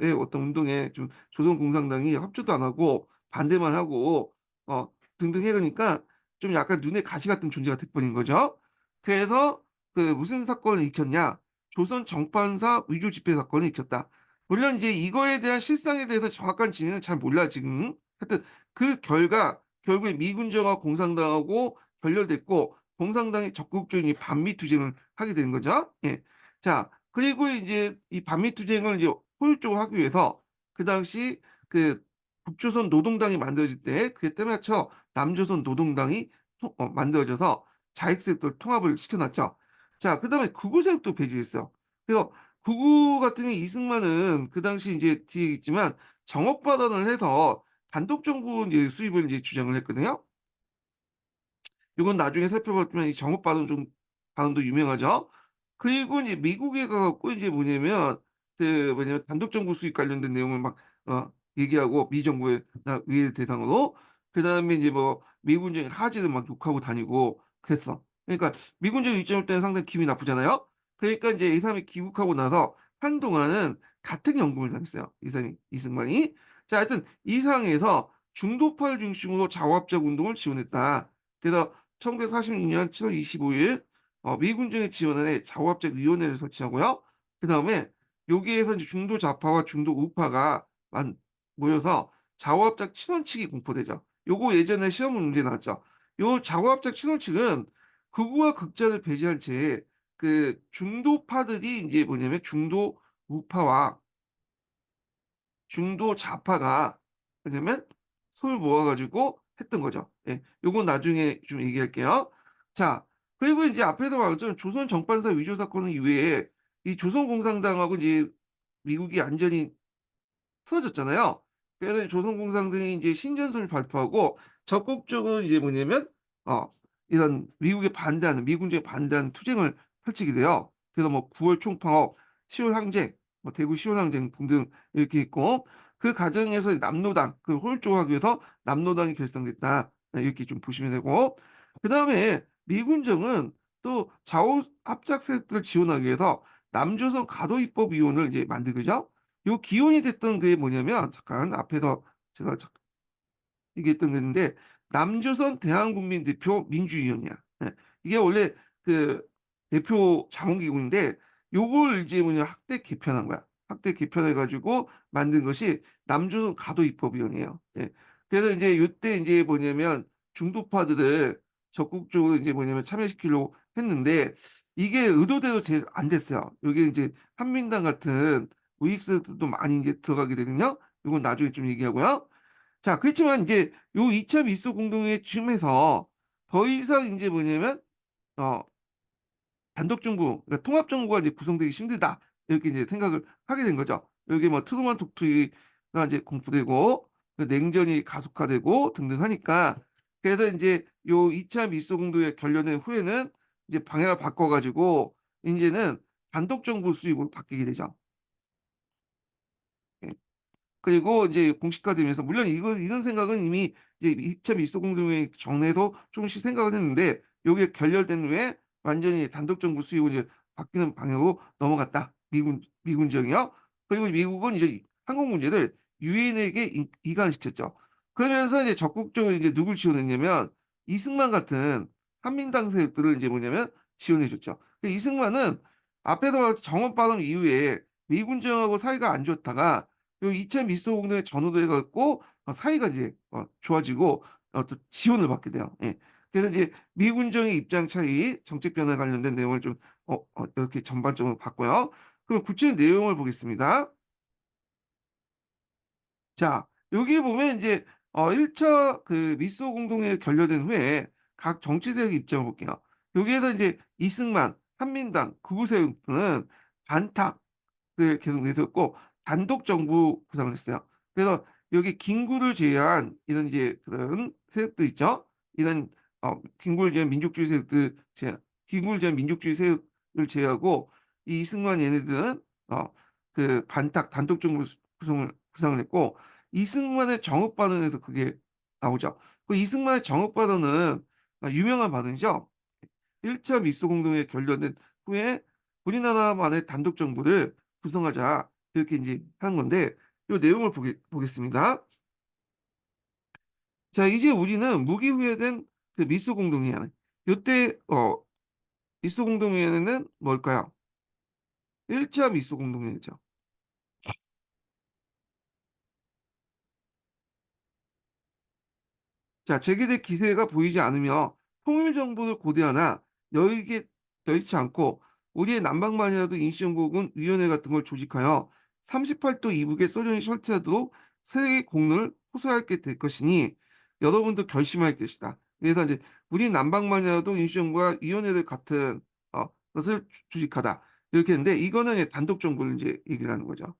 의 어떤 운동에 좀 조선공산당이 협조도 안 하고 반대만 하고 어 등등 해 가니까 좀 약간 눈에 가시 같은 존재가 돼 버린 거죠. 그래서 그 무슨 사건을 일으켰냐. 조선 정판사 위조 지폐 사건을 일으켰다. 물론 이제 이거에 대한 실상에 대해서 정확한 진위는 잘 몰라 지금. 하여튼 그 결과 결국에 미군정과 공산당하고 결렬됐고, 공산당이 적극적인 이 반미 투쟁을 하게 되는 거죠. 예. 자, 그리고 이제 이 반미 투쟁을 이제 효율적으로 하기 위해서 그 당시 그 북조선 노동당이 만들어질 때 그에 때 맞춰 남조선 노동당이 만들어져서 자익세력들 통합을 시켜 놨죠. 자, 그다음에 극우 세력도 배제했어요. 그래서 극우 같은 경우에 이승만은 그 당시 인제 뒤에 있지만 정업 발언을 해서 단독 정부 인제 수립을 인제 주장을 했거든요. 요건 나중에 살펴봤지만 이 정업 발언은 좀 발언도 유명하죠. 그리고 이제 미국에 가 갖고 이제 뭐냐면 단독 정부 수립 관련된 내용을 막 얘기하고 미 정부의 위에 대상으로 그다음에 이제 뭐 미군적인 하지를 막 욕하고 다니고 그랬어. 그러니까 미군적 입장일 때는 상당히 기분이 나쁘잖아요. 그러니까 이제 이 사람이 귀국하고 나서 한동안은 가택연금을 당했어요. 이 사람이 이승만이. 자, 하여튼 이 상황에서 중도파를 중심으로 자화합작 운동을 지원했다. 그래서 1946년 7월 25일 미군정의 지원안에 자화합작위원회를 설치하고요. 그다음에 여기에서 이제 중도 좌파와 중도 우파가 모여서 자화합작 친원칙이 공포되죠. 요거 예전에 시험 문제 나왔죠. 요 자화합작 친원칙은 극우와 극자를 배제한 채 그 중도파들이 이제 뭐냐면 중도 우파와 중도 좌파가 왜냐면 손을 모아 가지고 했던 거죠. 예. 요건 나중에 좀 얘기할게요. 자, 그리고 이제 앞에서 말했던 조선 정판사 위조 사건 이후에 이 조선공산당하고 이제 미국이 완전히 틀어졌잖아요. 그래서 조선공산당이 이제 신전선을 발표하고 적극적으로 이제 뭐냐면 어 이런 미국에 반대하는 미군주에 반대하는 투쟁을 펼치게 돼요. 그래서 뭐 9월 총파업, 10월 항쟁, 뭐 대구 10월 항쟁 등등 이렇게 있고 그 과정에서 남로당 그 홀조하기 위해서 남로당이 결성됐다. 네, 이렇게 좀 보시면 되고 그다음에 미군정은 또 좌우 합작 세력들을 지원하기 위해서 남조선 가도입법위원회를 이제 만들죠. 요 기원이 됐던 게 뭐냐면 잠깐 앞에서 제가 얘기했던 건데 남조선 대한국민대표 민주위원회야. 예. 이게 원래 그 대표 자문기구인데 요걸 이제 학대 개편한 거야. 학대 개편해 가지고 만든 것이 남조선 가도입법위원회예요. 예. 그래서 이제 요때 이제 중도파들을 적극적으로 이제 참여시키려고 했는데 이게 의도대로 잘 안 됐어요. 여기에 이제 한민당 같은 우익세들도 많이 이제 들어가게 되거든요. 이건 나중에 좀 얘기하고요. 자, 그렇지만 이제 요 2차 미소 공동회의 쯤에서 더 이상 이제 어, 단독 정부, 그러니까 통합 정부가 이제 구성되기 힘들다. 이렇게 이제 생각을 하게 된 거죠. 여기 뭐 트루먼 독트리가 이제 공포되고 그 냉전이 가속화되고 등등 하니까 그래서 이제 요 2차 미소 공동회의 결렬된 후에는 이제 방향을 바꿔가지고 이제는 단독 정부 수립으로 바뀌게 되죠. 예. 그리고 이제 공식화되면서 물론 이런 생각은 이미 이제 2차 미소공동회의 전에도 조금씩 생각을 했는데 요게 결렬된 후에 완전히 단독 정부 수립으로 이제 바뀌는 방향으로 넘어갔다. 미군 지역이요. 그리고 미국은 이제 한국 문제를 유엔에게 이관시켰죠. 그러면서 이제 적극적으로 이제 누굴 지원했냐면 이승만 같은 한민당 세력들을 이제 지원해 줬죠. 이승만은 앞에서 말한 정원 발언 이후에 미군정하고 사이가 안 좋다가 요 2차 미소 공동에 전후도 해 갖고 사이가 이제 좋아지고 또 지원을 받게 돼요. 예. 그래서 이제 미군정의 입장 차이, 정책 변화에 관련된 내용을 좀 이렇게 전반적으로 봤고요. 그럼 구체적인 내용을 보겠습니다. 자, 여기 보면 이제 1차 그 미소 공동회의 결렬된 후에 각 정치 세력의 입장을 볼게요. 여기에서 이제 이승만, 한민당, 극우 세력들은 반탁 계속 내세웠고 단독 정부 구상을 했어요. 그래서 여기 김구를 제외한 이런 이제 그런 세력들 있죠. 이런 김구를 제외한 민족주의 세력들 김구를 제외한 민족주의 세력을 제외하고 이 이승만 얘네들은 그 반탁 단독 정부 구상을 했고 이승만의 정읍 발언에서 그게 나오죠. 그 이승만의 정읍 발언은 유명한 발언이죠. 1차 미소 공동회에 결렬된 후에 우리나라만의 단독 정부를 구성하자 이렇게 이제 한 건데 이 내용을 보겠습니다. 자, 이제 우리는 무기 후에된 그 미소 공동회의 이때 미소 공동회의는 뭘까요? 1차 미소 공동회의죠. 자, 재계대 기세가 보이지 않으며 통일 정부를 고대하나 여의게 여의치 않고 우리의 남방만이라도 임시정부군 위원회 같은 걸 조직하여 38도 이북에 소련이 설치하도록 세계 공론을 호소하게 될 것이니 여러분도 결심할 것이다. 그래서 이제 우리 남방만이라도 임시정부와 위원회를 같은 것을 조직하다. 이렇게 했는데 이거는 이제 단독 정부를 이제 얘기를 하는 거죠.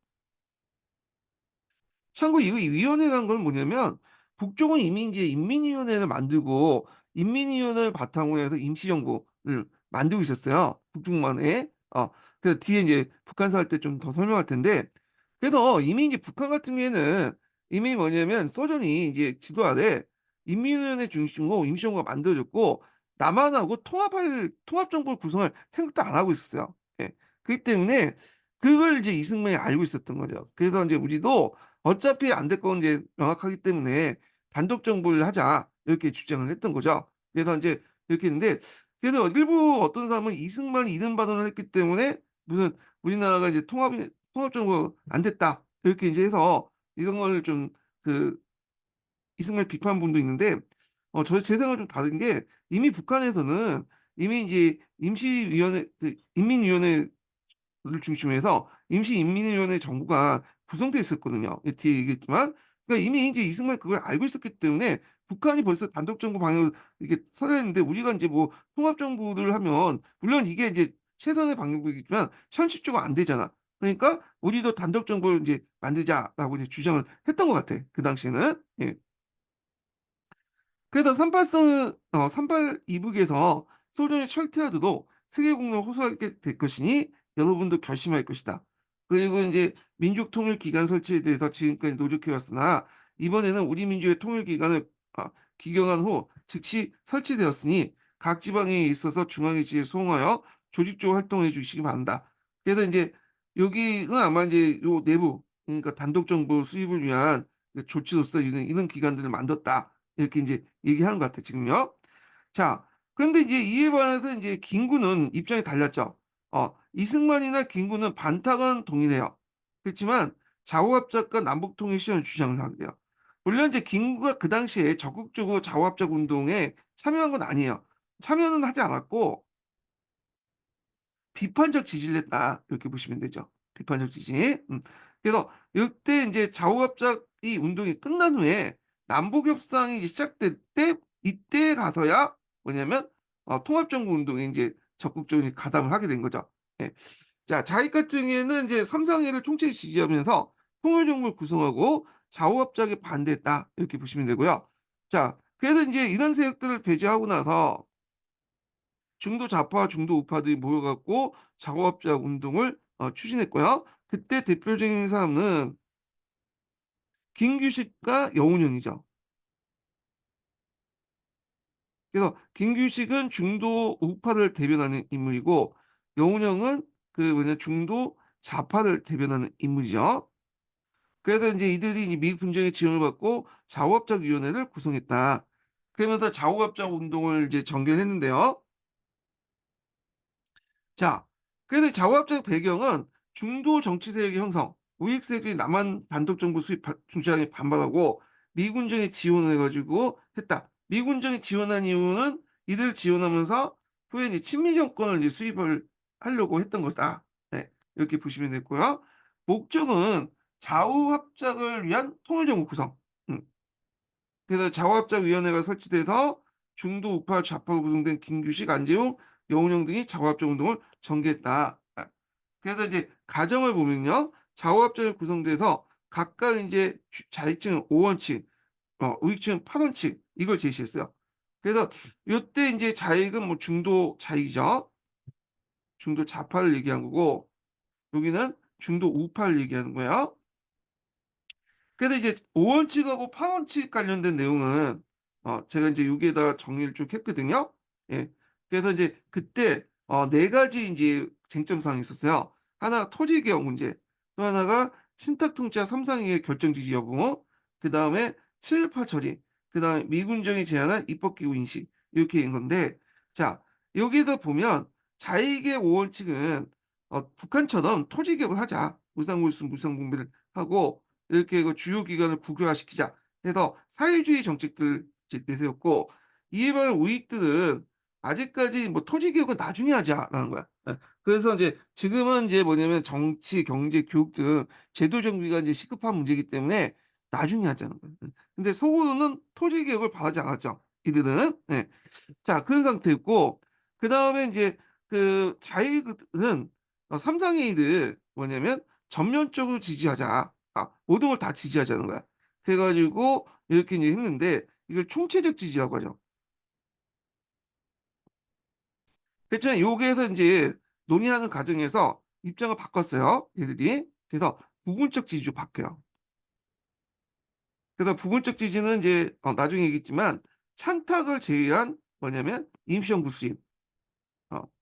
참고 이거 이 위원회라는 건 뭐냐면 북쪽은 이미 이제 인민위원회를 만들고 인민위원회를 바탕으로 해서 임시정부를 만들고 있었어요. 북중만에. 그래서 뒤에 이제 북한사 할 때 좀 더 설명할 텐데, 그래서 이미 이제 북한 같은 경우에는 이미 뭐냐면 소련이 이제 지도 아래 인민위원회 중심으로 임시정부가 만들어졌고, 남한하고 통합정부를 구성할 생각도 안 하고 있었어요. 예. 그렇기 때문에 그걸 이제 이승만이 알고 있었던 거죠. 그래서 이제 우리도 어차피 안 될 건 이제 명확하기 때문에 단독 정부를 하자 이렇게 주장을 했던 거죠. 그래서 이제 이렇게 했는데, 그래서 일부 어떤 사람은 이승만이 이른 발언을 했기 때문에 무슨 우리나라가 이제 통합 정부 안 됐다 이렇게 이제 해서 이런 걸 좀 그 이승만 비판 분도 있는데, 제 생각은 좀 다른 게, 이미 북한에서는 이미 이제 임시위원회 인민위원회 를 중심으로 해서 임시인민위원회 정부가 구성돼 있었거든요. 뒤에 얘기했지만, 그러니까 이미 이제 이승만이 그걸 알고 있었기 때문에 북한이 벌써 단독 정부 방향을 이렇게 선회했는데, 우리가 이제 뭐 통합 정부를 하면 물론 이게 이제 최선의 방법이겠지만 현실적으로 안 되잖아. 그러니까 우리도 단독 정부를 이제 만들자라고 이제 주장을 했던 것 같아. 그 당시에는. 예. 그래서 38 이북에서 소련이 철퇴하더라도 세계공론을 호소하게 될 것이니 여러분도 결심할 것이다. 그리고 이제 민족통일기관 설치에 대해서 지금까지 노력해왔으나 이번에는 우리 민족의 통일기관을 기경한 후 즉시 설치되었으니 각 지방에 있어서 중앙의 지에 수용하여 조직적으로 활동해 주시기 바란다. 그래서 이제 여기는 아마 이제 요 내부, 그러니까 단독 정부 수립을 위한 그 조치로서 이런 기관들을 만들었다. 이렇게 이제 얘기하는 것 같아요, 지금요. 자, 그런데 이제 이에 반해서 이제 김구는 입장이 달랐죠. 이승만이나 김구는 반탁은 동의해요. 그렇지만 좌우합작과 남북통일 실현 주장을 하게 돼요. 물론 이제 김구가 그 당시에 적극적으로 좌우합작 운동에 참여한 건 아니에요. 참여는 하지 않았고 비판적 지지를 했다. 이렇게 보시면 되죠. 비판적 지지. 그래서 이때 이제 좌우합작 이 운동이 끝난 후에 남북 협상이 시작될 때 이때 가서야 뭐냐면 통합정부 운동에 이제 적극적으로 가담을 하게 된 거죠. 예. 자, 자익 같은 경우에는 이제 삼상회를 총체를 지지하면서 통일정부를 구성하고 좌우합작에 반대했다. 이렇게 보시면 되고요. 자, 그래서 이제 이런 세력들을 배제하고 나서 중도 좌파, 중도 우파들이 모여갖고 작업자 운동을 추진했고요. 그때 대표적인 사람은 김규식과 여운형이죠. 그래서 김규식은 중도 우파를 대변하는 인물이고, 여운형은 그 뭐냐 중도 좌파를 대변하는 인물이죠. 그래서 이제 이들이 이제 미국 군정의 지원을 받고 좌우합작위원회를 구성했다. 그러면서 좌우합작 운동을 이제 전개했는데요. 자, 그래서 자화합적 배경은 중도 정치 세력의 형성, 우익 세력이 남한 단독 정부 수립 주장에 반발하고 미군정에 지원을 해가지고 했다. 미군정에 지원한 이유는 이들 지원하면서 후에 이제 친미 정권을 이제 수립을 하려고 했던 것이다. 네, 이렇게 보시면 되고요. 목적은 좌우 합작을 위한 통일정부 구성. 음, 그래서 자화합작위원회가 설치돼서 중도 우파 좌파로 구성된 김규식, 안재용, 여운형 등이 자화합작 운동을 전개했다. 그래서 이제 가정을 보면요, 좌우합작이 구성돼서 각각 이제 자익층은 5원칙, 우익층은 8원칙 이걸 제시했어요. 그래서 이때 이제 자익은 뭐 중도 자익이죠. 중도 좌파를 얘기한 거고, 여기는 중도 우파를 얘기하는 거예요. 그래서 이제 5원칙하고 8원칙 관련된 내용은 제가 이제 여기에다가 정리를 좀 했거든요. 예. 그래서 이제 그때 네 가지 이제 쟁점 사항이 있었어요. 하나 토지 개혁 문제, 또 하나가 신탁 통치와 삼상의 결정 지지 여부, 그 다음에 친일파 처리, 그 다음에 미군정이 제안한 입법기구 인식 이렇게 된 건데, 자 여기서 보면 자익의 5원칙은 북한처럼 토지 개혁을 하자, 무상물순 무상분배를 하고 이렇게 그 주요 기관을 국유화시키자 해서 사회주의 정책들 내세웠고, 이에 반해 우익들은 아직까지 뭐 토지 개혁은 나중에 하자라는 거야. 예. 그래서 이제 지금은 이제 뭐냐면 정치, 경제, 교육 등 제도 정비가 이제 시급한 문제이기 때문에 나중에 하자는 거야. 근데 속으로는 토지 개혁을 바라지 않았죠. 이들은. 예. 자, 그런 상태였고, 그 다음에 이제 그 자익은 삼상회의를 뭐냐면 전면적으로 지지하자. 모든 걸 다 지지하자는 거야. 그래가지고 이렇게 이제 했는데 이걸 총체적 지지라고 하죠. 그렇지만 여기에서 이제 논의하는 과정에서 입장을 바꿨어요, 얘들이. 그래서 부분적 지지로 바뀌어요. 그래서 부분적 지지는 이제 나중에 얘기했지만 찬탁을 제외한 뭐냐면 임시정부 수립.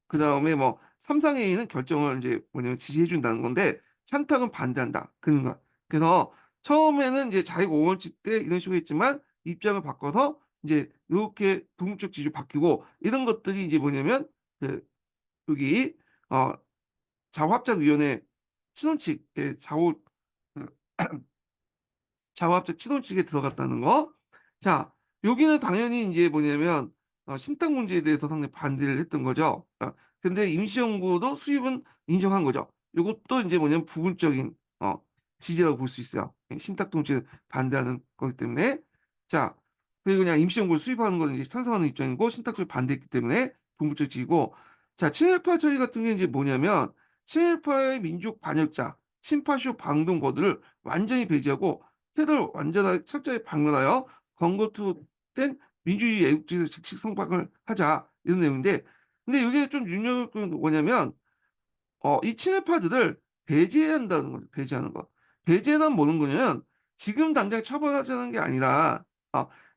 그다음에 뭐 삼상회의는 결정을 이제 뭐냐면 지지해 준다는 건데 찬탁은 반대한다. 그런 거야. 그래서 처음에는 이제 자기가 5원칙 때 이런 식으로 했지만 입장을 바꿔서 이제 요렇게 부분적 지지로 바뀌고 이런 것들이 이제 뭐냐면 그 여기 어 자화합작위원회 친원칙의 좌우 그 자화합작 친원칙에 들어갔다는 거. 자, 여기는 당연히 인제 뭐냐면 신탁 문제에 대해서 상당히 반대를 했던 거죠. 근데 임시정부도 수립은 인정한 거죠. 요것도 인제 뭐냐면 부분적인 어 지지라고 볼 수 있어요. 예, 신탁 통치에 반대하는 거기 때문에. 자, 그리고 그냥 임시정부를 수립하는 거는 이제 찬성하는 입장이고 신탁 수립 반대했기 때문에 부분적 지지고. 자, 친일파 처리 같은 게 인제 뭐냐면 친일파의 민족 반역자, 친파쇼 방동거들을 완전히 배제하고 태도를 완전하게 철저히 방문하여 권고투된 민주주의 애국주의에서 즉시 성박을 하자 이런 내용인데 근데 이게 좀 중요한 건 뭐냐면 이 친일파들을 배제해야 한다는 거죠. 배제하는 거. 배제는 뭐는 거냐면 지금 당장 처벌하자는 게 아니라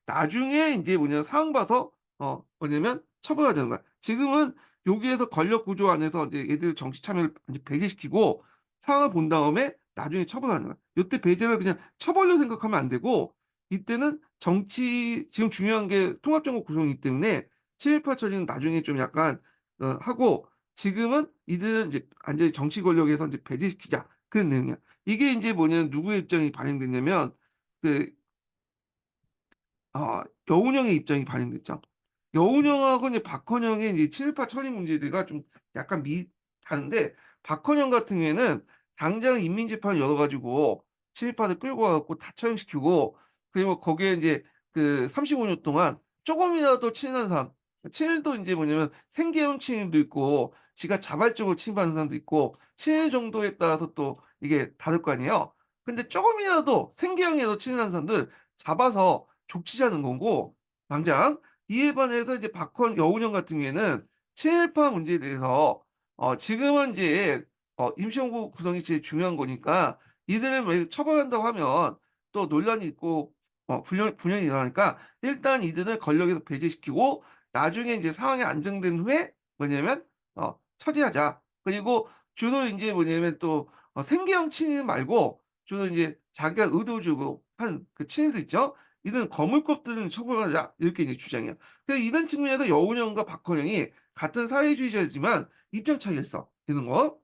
나중에 인제 뭐냐면 상황 봐서 뭐냐면 처벌하자는 거야. 지금은 여기에서 권력 구조 안에서 이제 얘들 정치 참여를 이제 배제시키고 상황을 본 다음에 나중에 처벌하는 거야. 요때 배제를 그냥 처벌로 생각하면 안 되고 이때는 정치 지금 중요한 게 통합정부 구성이기 때문에 친일파 처리는 나중에 좀 약간 하고 지금은 이들은 인제 완전히 정치 권력에서 인제 배제시키자 그런 내용이야. 이게 인제 뭐냐면 누구의 입장이 반영됐냐면 그 여운형의 입장이 반영됐죠. 여운형하고 이제 박헌영의 이제 친일파 처리 문제가 좀 약간 다른데 박헌영 같은 경우에는 당장 인민재판을 열어 가지고 친일파들 끌고 와 갖고 다 처형시키고 그리고 거기에 인제 그 35년 동안 쪼금이라도 친일한 사람 친일도 인제 뭐냐면 생계형 친일도 있고 지가 자발적으로 침입하는 사람도 있고 친일 정도에 따라서 또 이게 다를 거 아니에요. 근데 쪼금이라도 생계형이라도 친일한 사람들 잡아서 족치자는 거고 당장 이에 반해서 이제 여운형 같은 경우에는 친일파 문제에 대해서 지금은 이제 임시정부 구성이 제일 중요한 거니까 이들을 만약에 처벌한다고 하면 또 논란이 있고 분열이 일어나니까 일단 이들을 권력에서 배제시키고 나중에 인제 상황이 안정된 후에 뭐냐면 처리하자. 그리고 주로 인제 뭐냐면 또 생계형 친일 말고 주로 인제 자기가 의도적으로 한 그 친일들 있죠? 이런 거물급들은 처벌하자 이렇게 이제 주장해요. 그래서 이런 측면에서 여운형과 박헌영이 같은 사회주의자이지만 입장 차이가 있어. 이런 거.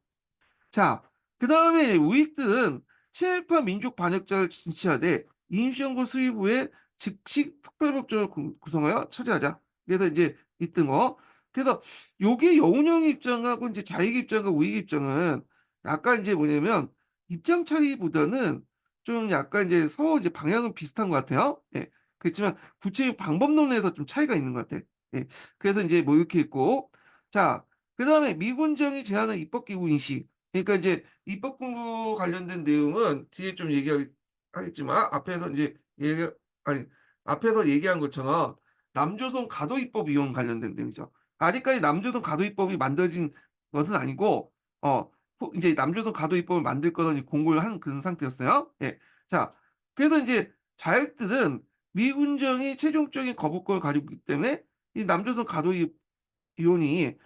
자, 그다음에 우익들은 친일파 민족 반역자를 진치하되 임시정부 수립 후에 즉시 특별법정을 구성하여 처리하자. 그래서 이제 있던 거. 그래서 요게 여운형 입장하고 이제 자익 입장과 우익 입장은 약간 이제 뭐냐면 입장 차이보다는 좀 약간 이제 서로 이제 방향은 비슷한 것 같아요. 예. 그렇지만 구체적 방법론에서 좀 차이가 있는 것 같아. 예. 그래서 이제 뭐 이렇게 있고. 자, 그다음에 미군정이 제안한 입법기구 인식. 그러니까 이제 입법 공부 관련된 내용은 뒤에 좀 하겠지만 앞에서 인제 아니 앞에서 얘기한 것처럼 남조선 가도 입법 이용 관련된 내용이죠. 아직까지 남조선 가도 입법이 만들어진 것은 아니고 인제 남조선 가도 입법을 만들 거라는 공고를 한 그런 상태였어요. 예. 자, 그래서 인제 자익들은 미군정이 최종적인 거부권을 가지고 있기 때문에 이 남조선 가도 이혼이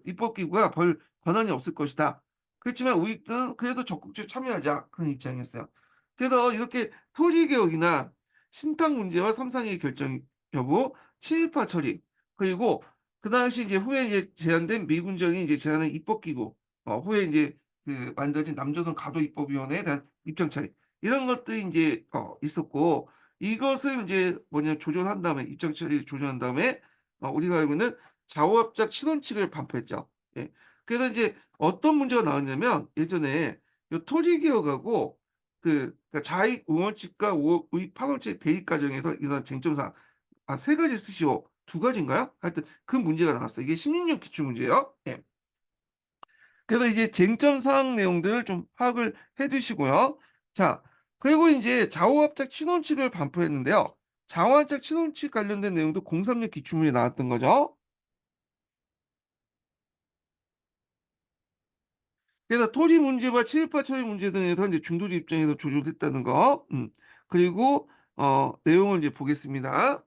입법기구가 벌 권한이 없을 것이다. 그렇지만 우익은 그래도 적극적으로 참여하자 그런 입장이었어요. 그래서 이렇게 토지 개혁이나 신탁 문제와 삼상의 결정 여부, 친일파 처리 그리고 그 당시 이제 후에 이제 제안된 미군정이 이제 제안한 입법기구 후에 이제 그 만들어진 남조선 가도입법위원회에 대한 입장 차이 이런 것들이 인제 있었고 이것을 인제 조정한 다음에 입장 차이를 조정한 다음에 우리가 알고 있는 좌우합작 신원칙을 반포했죠. 예. 그래서 인제 어떤 문제가 나왔냐면 예전에 요 토지 개혁하고 그러니까 자익 우원칙과 우익 파원칙 대립 과정에서 일어난 쟁점 사항 세 가지 쓰시오. 두 가지인가요? 하여튼 그 문제가 나왔어요. 이게 16년 기출 문제예요. 예. 그래서 이제 쟁점 사항 내용들을 좀 파악을 해 두시고요. 자, 그리고 인제 좌우합작 신원칙을 반포했는데요. 좌우합작 신원칙 관련된 내용도 03년 기출문제에 나왔던 거죠. 그래서 토지 문제와 친일파 처리 문제 등에서 이제 중도지 입장에서 조정됐다는 거. 그리고 내용을 이제 보겠습니다.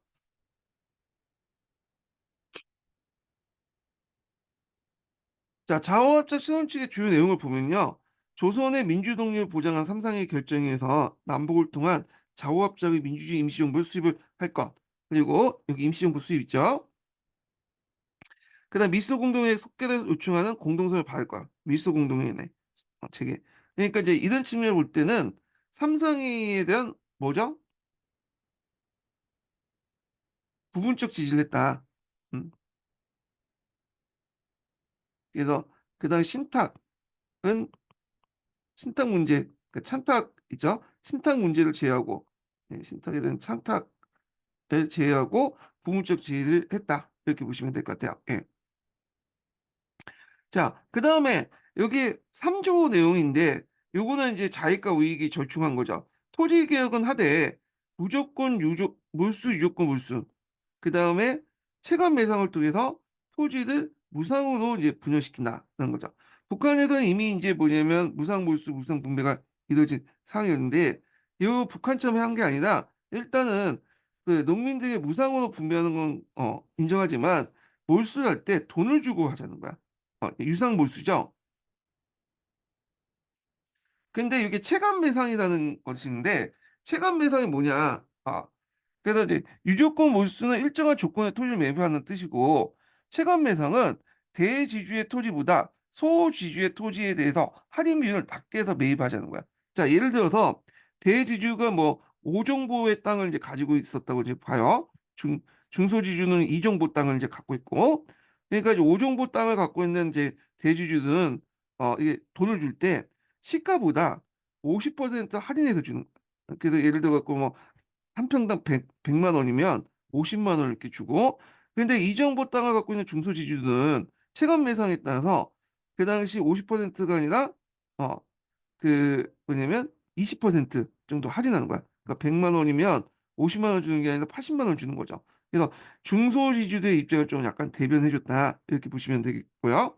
자, 자원합작 신혼측의 주요 내용을 보면요. 조선의 민주독립을 보장한 삼상의 결정에서 남북을 통한 자오합작의 민주주의 임시정부를 수립을 할 것. 그리고 여기 임시정부 수립 있죠. 그다음 미소 공동회에 속개를 요청하는 공동성을 받을 거야. 미소 공동회네. 체계. 그러니까 이제 이런 측면을 볼 때는 삼상회에 대한 뭐죠? 부분적 지지를 했다. 음. 그래서 그다음 신탁 문제, 그 찬탁 있죠? 신탁 문제를 제외하고 신탁에 대한 찬탁을 제외하고 부분적 지지를 했다. 이렇게 보시면 될 것 같아요. 예. 자, 그다음에 여기 3조 내용인데 요거는 이제 자익과 우익이 절충한 거죠. 토지 개혁은 하되 무조건 유조 몰수 유조건 몰수. 그다음에 체감 매상을 통해서 토지를 무상으로 이제 분여시킨다는 거죠. 북한에서는 이미 이제 뭐냐면 무상 몰수, 무상 분배가 이루어진 상황이었는데 이 북한처럼 한 게 아니라 일단은 그 농민들에게 무상으로 분배하는 건 인정하지만 몰수를 할 때 돈을 주고 하자는 거야. 유상 몰수죠. 근데 이게 체감 매상이라는 것인데 체감 매상이 뭐냐? 그래서 이제 유조건 몰수는 일정한 조건의 토지를 매입하는 뜻이고 체감 매상은 대지주의 토지보다 소지주의 토지에 대해서 할인 비율을 낮게 해서 매입하자는 거야. 자, 예를 들어서 대지주가 뭐 5정보의 땅을 이제 가지고 있었다고 이제 봐요. 중소지주는 2정보 땅을 이제 갖고 있고 그러니까 이제 5정보 땅을 갖고 있는 이제 대지주는 이게 돈을 줄 때 시가보다 50% 할인해서 주는 거야. 그래서 예를 들어 갖고 뭐 한 평당 100만 원이면 50만 원 이렇게 주고 근데 이정보 땅을 갖고 있는 중소지주는 체감 매상에 따라서 그 당시 50%가 아니라 뭐냐면 20% 정도 할인하는 거야. 그러니까 100만 원이면 50만 원 주는 게 아니라 80만 원 주는 거죠. 그래서 중소지주들의 입장을 좀 약간 대변해 줬다. 이렇게 보시면 되겠고요.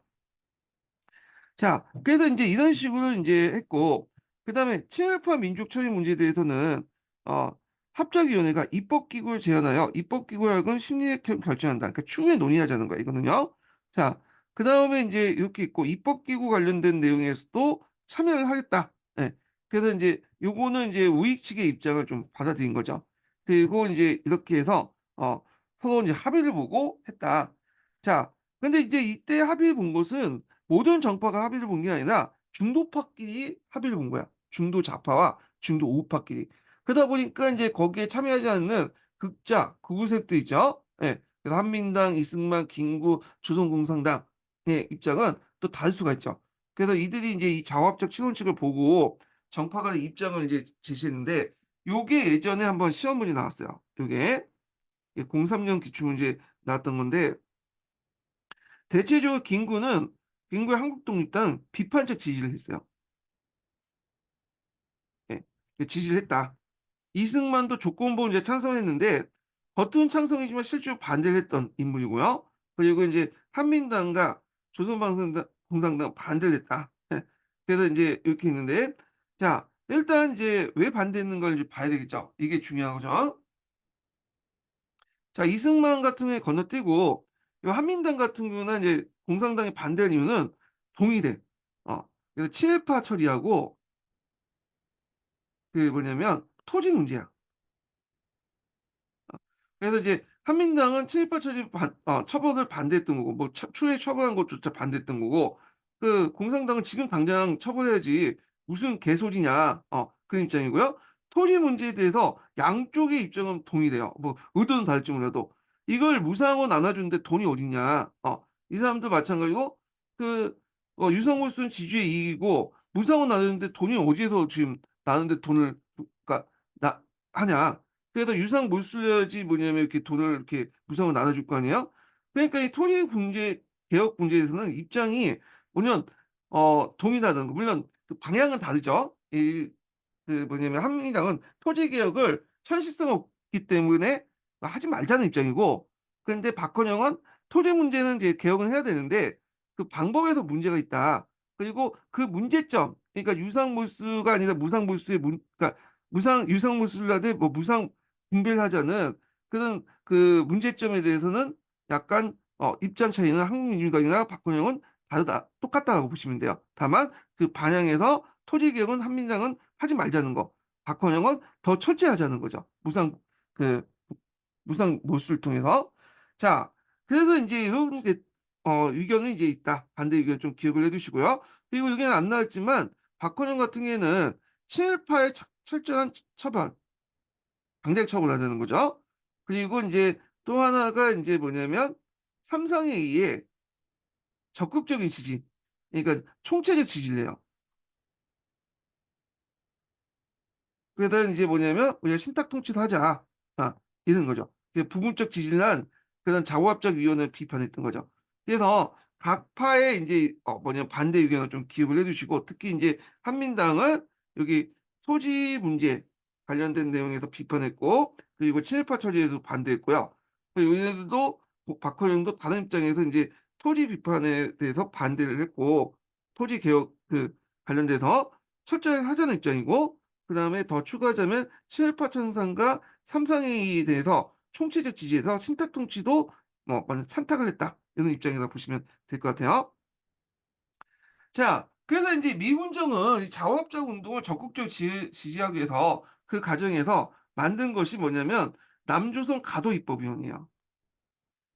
자, 그래서 이제 이런 식으로 이제 했고, 그 다음에 친일파 민족 처리 문제에 대해서는, 어, 합작위원회가 입법기구를 제안하여 입법기구를 심리에 결정한다. 그러니까 추후에 논의하자는 거야, 이거는요. 자, 그 다음에 이제 이렇게 있고, 입법기구 관련된 내용에서도 참여를 하겠다. 예. 그래서 이제 요거는 이제 우익 측의 입장을 좀 받아들인 거죠. 그리고 이제 이렇게 해서, 서로 이제 합의를 보고 했다. 자, 근데 이제 이때 합의를 본 것은 모든 정파가 합의를 본 게 아니라 중도파끼리 합의를 본 거야. 중도 좌파와 중도 우파끼리. 그러다 보니까 이제 거기에 참여하지 않는 극자, 극우색도 있죠. 예. 그래서 한민당, 이승만, 김구, 조선공산당의 입장은 또 다를 수가 있죠. 그래서 이들이 이제 이 자화합작 친원칙을 보고 정파 간의 입장을 이제 제시했는데 요게 예전에 한번 시험 문제 나왔어요. 요게 03년 기출문제 나왔던 건데 대체적으로 김구의 한국독립당 비판적 지지를 했어요. 예, 지지를 했다. 이승만도 조건부 이제 찬성했는데 겉은 찬성이지만 실제로 반대를 했던 인물이고요. 그리고 이제 한민당과 조선공산당 반대를 했다. 예, 그래서 이제 이렇게 있는데 자 일단 이제 왜 반대했는 걸 이제 봐야 되겠죠. 이게 중요한 거죠. 자, 이승만 같은 경우에 건너뛰고 이 한민당 같은 경우는 이제 공산당이 반대한 이유는 동의돼. 그래서 친일파 처리하고 그 뭐냐면 토지 문제야. 그래서 이제 한민당은 친일파 처리 처벌을 반대했던 거고 뭐 추후에 처벌한 것조차 반대했던 거고 그 공산당은 지금 당장 처벌해야지 무슨 개소리냐 그 입장이고요. 토지 문제에 대해서 양쪽의 입장은 동의돼요. 뭐 의도는 다를지 몰라도 이걸 무상으로 나눠주는데 돈이 어딨냐. 이 사람도 마찬가지고 그 유상물수는 지주의 이익이고 무상으로 나누는데 돈이 어디에서 지금 나누는데 돈을 그러니까 나 하냐. 그래서 유상 몰수야지 뭐냐면 이렇게 돈을 이렇게 무상으로 나눠줄 거 아니에요? 그러니까 이 토지 문제 개혁 문제에서는 입장이 뭐냐면 동의하는 거 물론 그 방향은 다르죠. 이 그 뭐냐면 한민당은 토지 개혁을 현실성 없기 때문에 하지 말자는 입장이고 그런데 박헌영은 토지 문제는 이제 개혁은 해야 되는데 그 방법에서 문제가 있다. 그리고 그 문제점, 그러니까 유상몰수가 아니라 무상몰수의 그러니까 유상몰수라든 뭐 무상 분별하자는 그런 그 문제점에 대해서는 약간 입장 차이는 한국민주당이나 박근영은 다르다, 똑같다라고 보시면 돼요. 다만 그 반영해서 토지 개혁은 한민당은 하지 말자는 거, 박헌영은 더 철저하자는 거죠. 그 무상 몰수를 통해서. 자, 그래서 이제 이런 게 의견은 이제 있다. 반대 의견 좀 기억을 해 두시고요. 그리고 여기는 안 나왔지만 박헌영 같은 경우에는 친일파의 철저한 처벌, 강제 처벌하자는 거죠. 그리고 이제 또 하나가 이제 뭐냐면 삼상에 의해 적극적인 지지, 그러니까 총체적 지지를 해요. 그래서 이제 뭐냐면 우리가 신탁 통치도 하자. 이런 거죠. 부분적 지지난 그런 자오합작위원회를 비판했던 거죠. 그래서 각 파의 이제 뭐냐면 반대 의견을 좀 기억을 해두시고, 특히 이제 한민당은 여기 토지 문제 관련된 내용에서 비판했고, 그리고 친일파 처리에도 반대했고요. 그리고 얘네들도 박헌영도 다른 입장에서 이제 토지 비판에 대해서 반대를 했고, 토지 개혁 관련돼서 철저히 하자는 입장이고, 그다음에 더 추가하자면 친일파 천상과 삼상회의에 대해서 총체적 지지에서 신탁 통치도 완전 찬탁을 했다, 이런 입장이라고 보시면 될 것 같아요. 자, 그래서 이제 미군정은 이 자원업자 운동을 적극적으로 지지하기 위해서 그 과정에서 만든 것이 뭐냐면 남조선 가도입법위원회예요.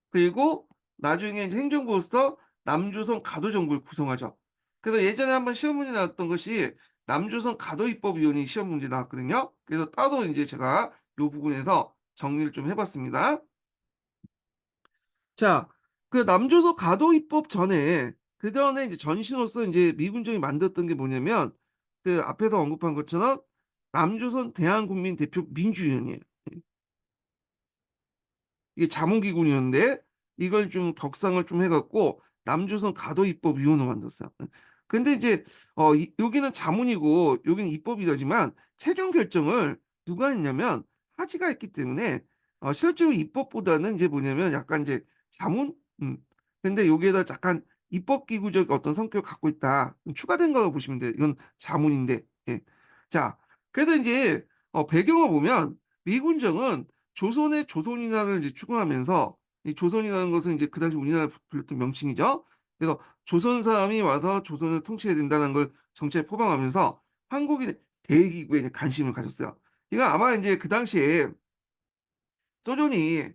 그리고 나중에 이제 행정부로서 남조선 가도정부를 구성하죠. 그래서 예전에 한번 시험 문제 나왔던 것이 남조선 가도입법위원회 시험 문제 나왔거든요. 그래서 따로 이제 제가 요 부분에서 정리를 좀 해봤습니다. 자, 그 남조선 가도입법 전에, 그 전에 이제 전신으로서 이제 미군정이 만들었던 게 뭐냐면 그 앞에서 언급한 것처럼 남조선 대한국민대표 민주위원회예요. 이게 자문기구였는데 이걸 좀 격상을 좀 해갖고 남조선 가도입법위원회 만들었어요. 근데 이제 여기는 자문이고 여기는 입법이라지만 최종 결정을 누가 했냐면 하지가 했기 때문에 실제로 입법보다는 이제 뭐냐면 약간 이제 자문. 근데 여기에다 약간 입법기구적 어떤 성격을 갖고 있다, 추가된 거라고 보시면 돼요. 이건 자문인데. 예. 자, 그래서 이제 배경을 보면 미군정은 조선의 조선인화를 이제 추구하면서, 이 조선이라는 것은 이제 그 당시 우리나라 불렸던 명칭이죠. 그래서 조선 사람이 와서 조선을 통치해야 된다는 걸 정치에 포함하면서 한국인 대기구에 이제 관심을 가졌어요. 이거 아마 이제 그 당시에 소련이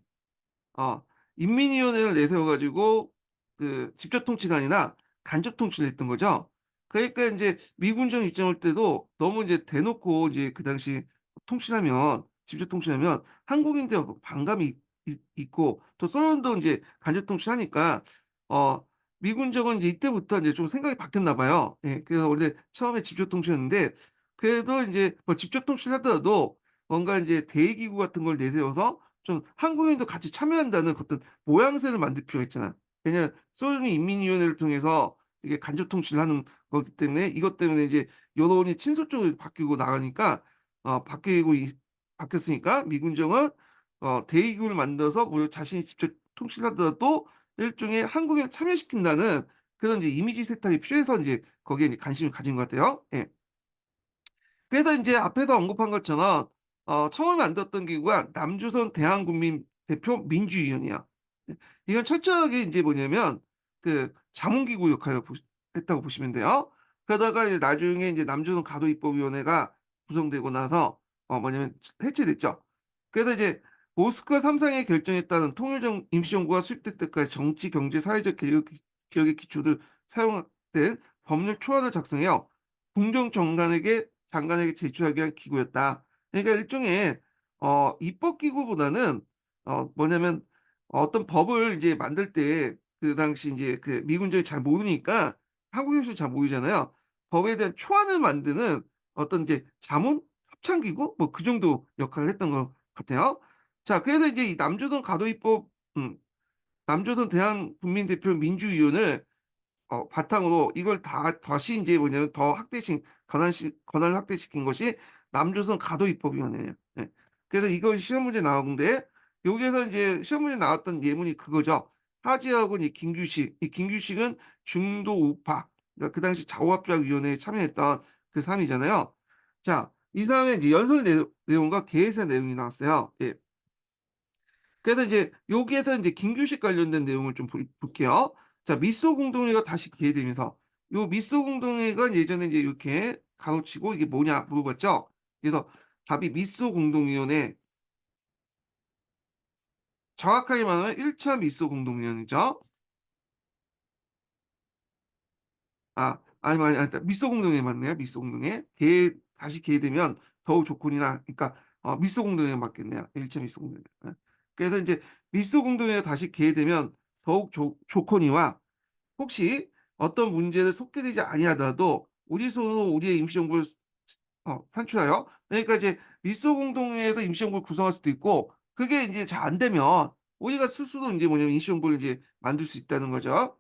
어, 인민위원회를 내세워가지고 그 직접 통치가 아니라 간접 통치를 했던 거죠. 그러니까 이제 미군정 입장할 때도 너무 이제 대놓고 이제 그 당시 통치하면, 직접 통치하면 한국인들 반감이 있고, 또 소련도 이제 간접 통치하니까 어 미군정은 이제 이때부터 이제 좀 생각이 바뀌었나 봐요. 예, 그래서 원래 처음에 직접 통치였는데 그래도 이제 뭐 직접 통치를 하더라도 뭔가 이제 대기구 같은 걸 내세워서 좀 한국인도 같이 참여한다는 어떤 모양새를 만들 필요가 있잖아. 왜냐하면 소련이 인민위원회를 통해서 이게 간접 통치를 하는 거기 때문에, 이것 때문에 이제 여론이 친소 쪽으로 바뀌고 나가니까 바뀌었으니까 미군정은 대의국을 만들어서 뭐 자신이 직접 통치를 하더라도 일종의 한국인을 참여시킨다는 그런 이제 이미지 세탁이 필요해서 이제 거기에 이제 관심을 가진 것 같아요. 예. 그래서 이제 앞에서 언급한 것처럼 처음에 만들었던 기구가 남조선 대한국민대표 민주위원회야. 이건 철저하게 이제 뭐냐면 그 자문기구 역할을 했다고 보시면 돼요. 그러다가 이제 나중에 이제 남조선 가도입법위원회가 구성되고 나서 뭐냐면 해체됐죠. 그래서 이제 모스크바 삼상의 결정에 따른 통일정 임시정부가 수립될 때까지 정치, 경제, 사회적 개혁의 기초를 사용된 법률 초안을 작성해요. 궁정 장관에게 제출하기 위한 기구였다. 그러니까 일종의 입법기구보다는 뭐냐면 어떤 법을 이제 만들 때 그 당시 이제 그 미군정이 잘 모르니까, 한국에서 잘 모르잖아요. 법에 대한 초안을 만드는 어떤 이제 자문 협창기구 뭐 그 정도 역할을 했던 것 같아요. 자, 그래서 이제 이 남조선 가도입법, 남조선 대한국민대표 민주위원회 바탕으로 이걸 다시 이제 뭐냐면 더 권한을 확대시킨 것이 남조선 가도입법위원회예요. 예. 그래서 이것이 시험 문제 나오는데, 여기에서 이제 시험 문제 나왔던 예문이 그거죠. 하지하고 이 김규식, 이 김규식은 중도 우파, 그러니까 그 당시 좌우합작위원회에 참여했던 그 사람이잖아요. 자, 이 사람의 이제 연설 내용과 계획서 내용이 나왔어요. 예. 그래서 이제 여기에서 이제 김규식 관련된 내용을 좀 볼게요. 자, 미소 공동회가 다시 개회되면서 요 미소 공동회가 예전에 이제 이렇게 가로치고 이게 뭐냐 물어봤죠. 그래서 답이 미소 공동위원회, 정확하게 말하면 1차 미소 공동위원회죠. 아니, 미소 공동회 맞네요. 미소 공동회. 다시 개회되면 더욱 좋거니나, 그러니까, 미소 공동회 맞겠네요. 1차 미소 공동회. 예. 그래서 이제 미소 공동회가 다시 개회되면 더욱 좋거니와, 혹시 어떤 문제를 속개되지 아니하더라도 우리 손으로 우리의 임시정부를 산출하여, 그러니까 이제 미소 공동회에서 임시정부를 구성할 수도 있고, 그게 이제 잘 안 되면 우리가 스스로 이제 뭐냐면 임시정부를 이제 만들 수 있다는 거죠.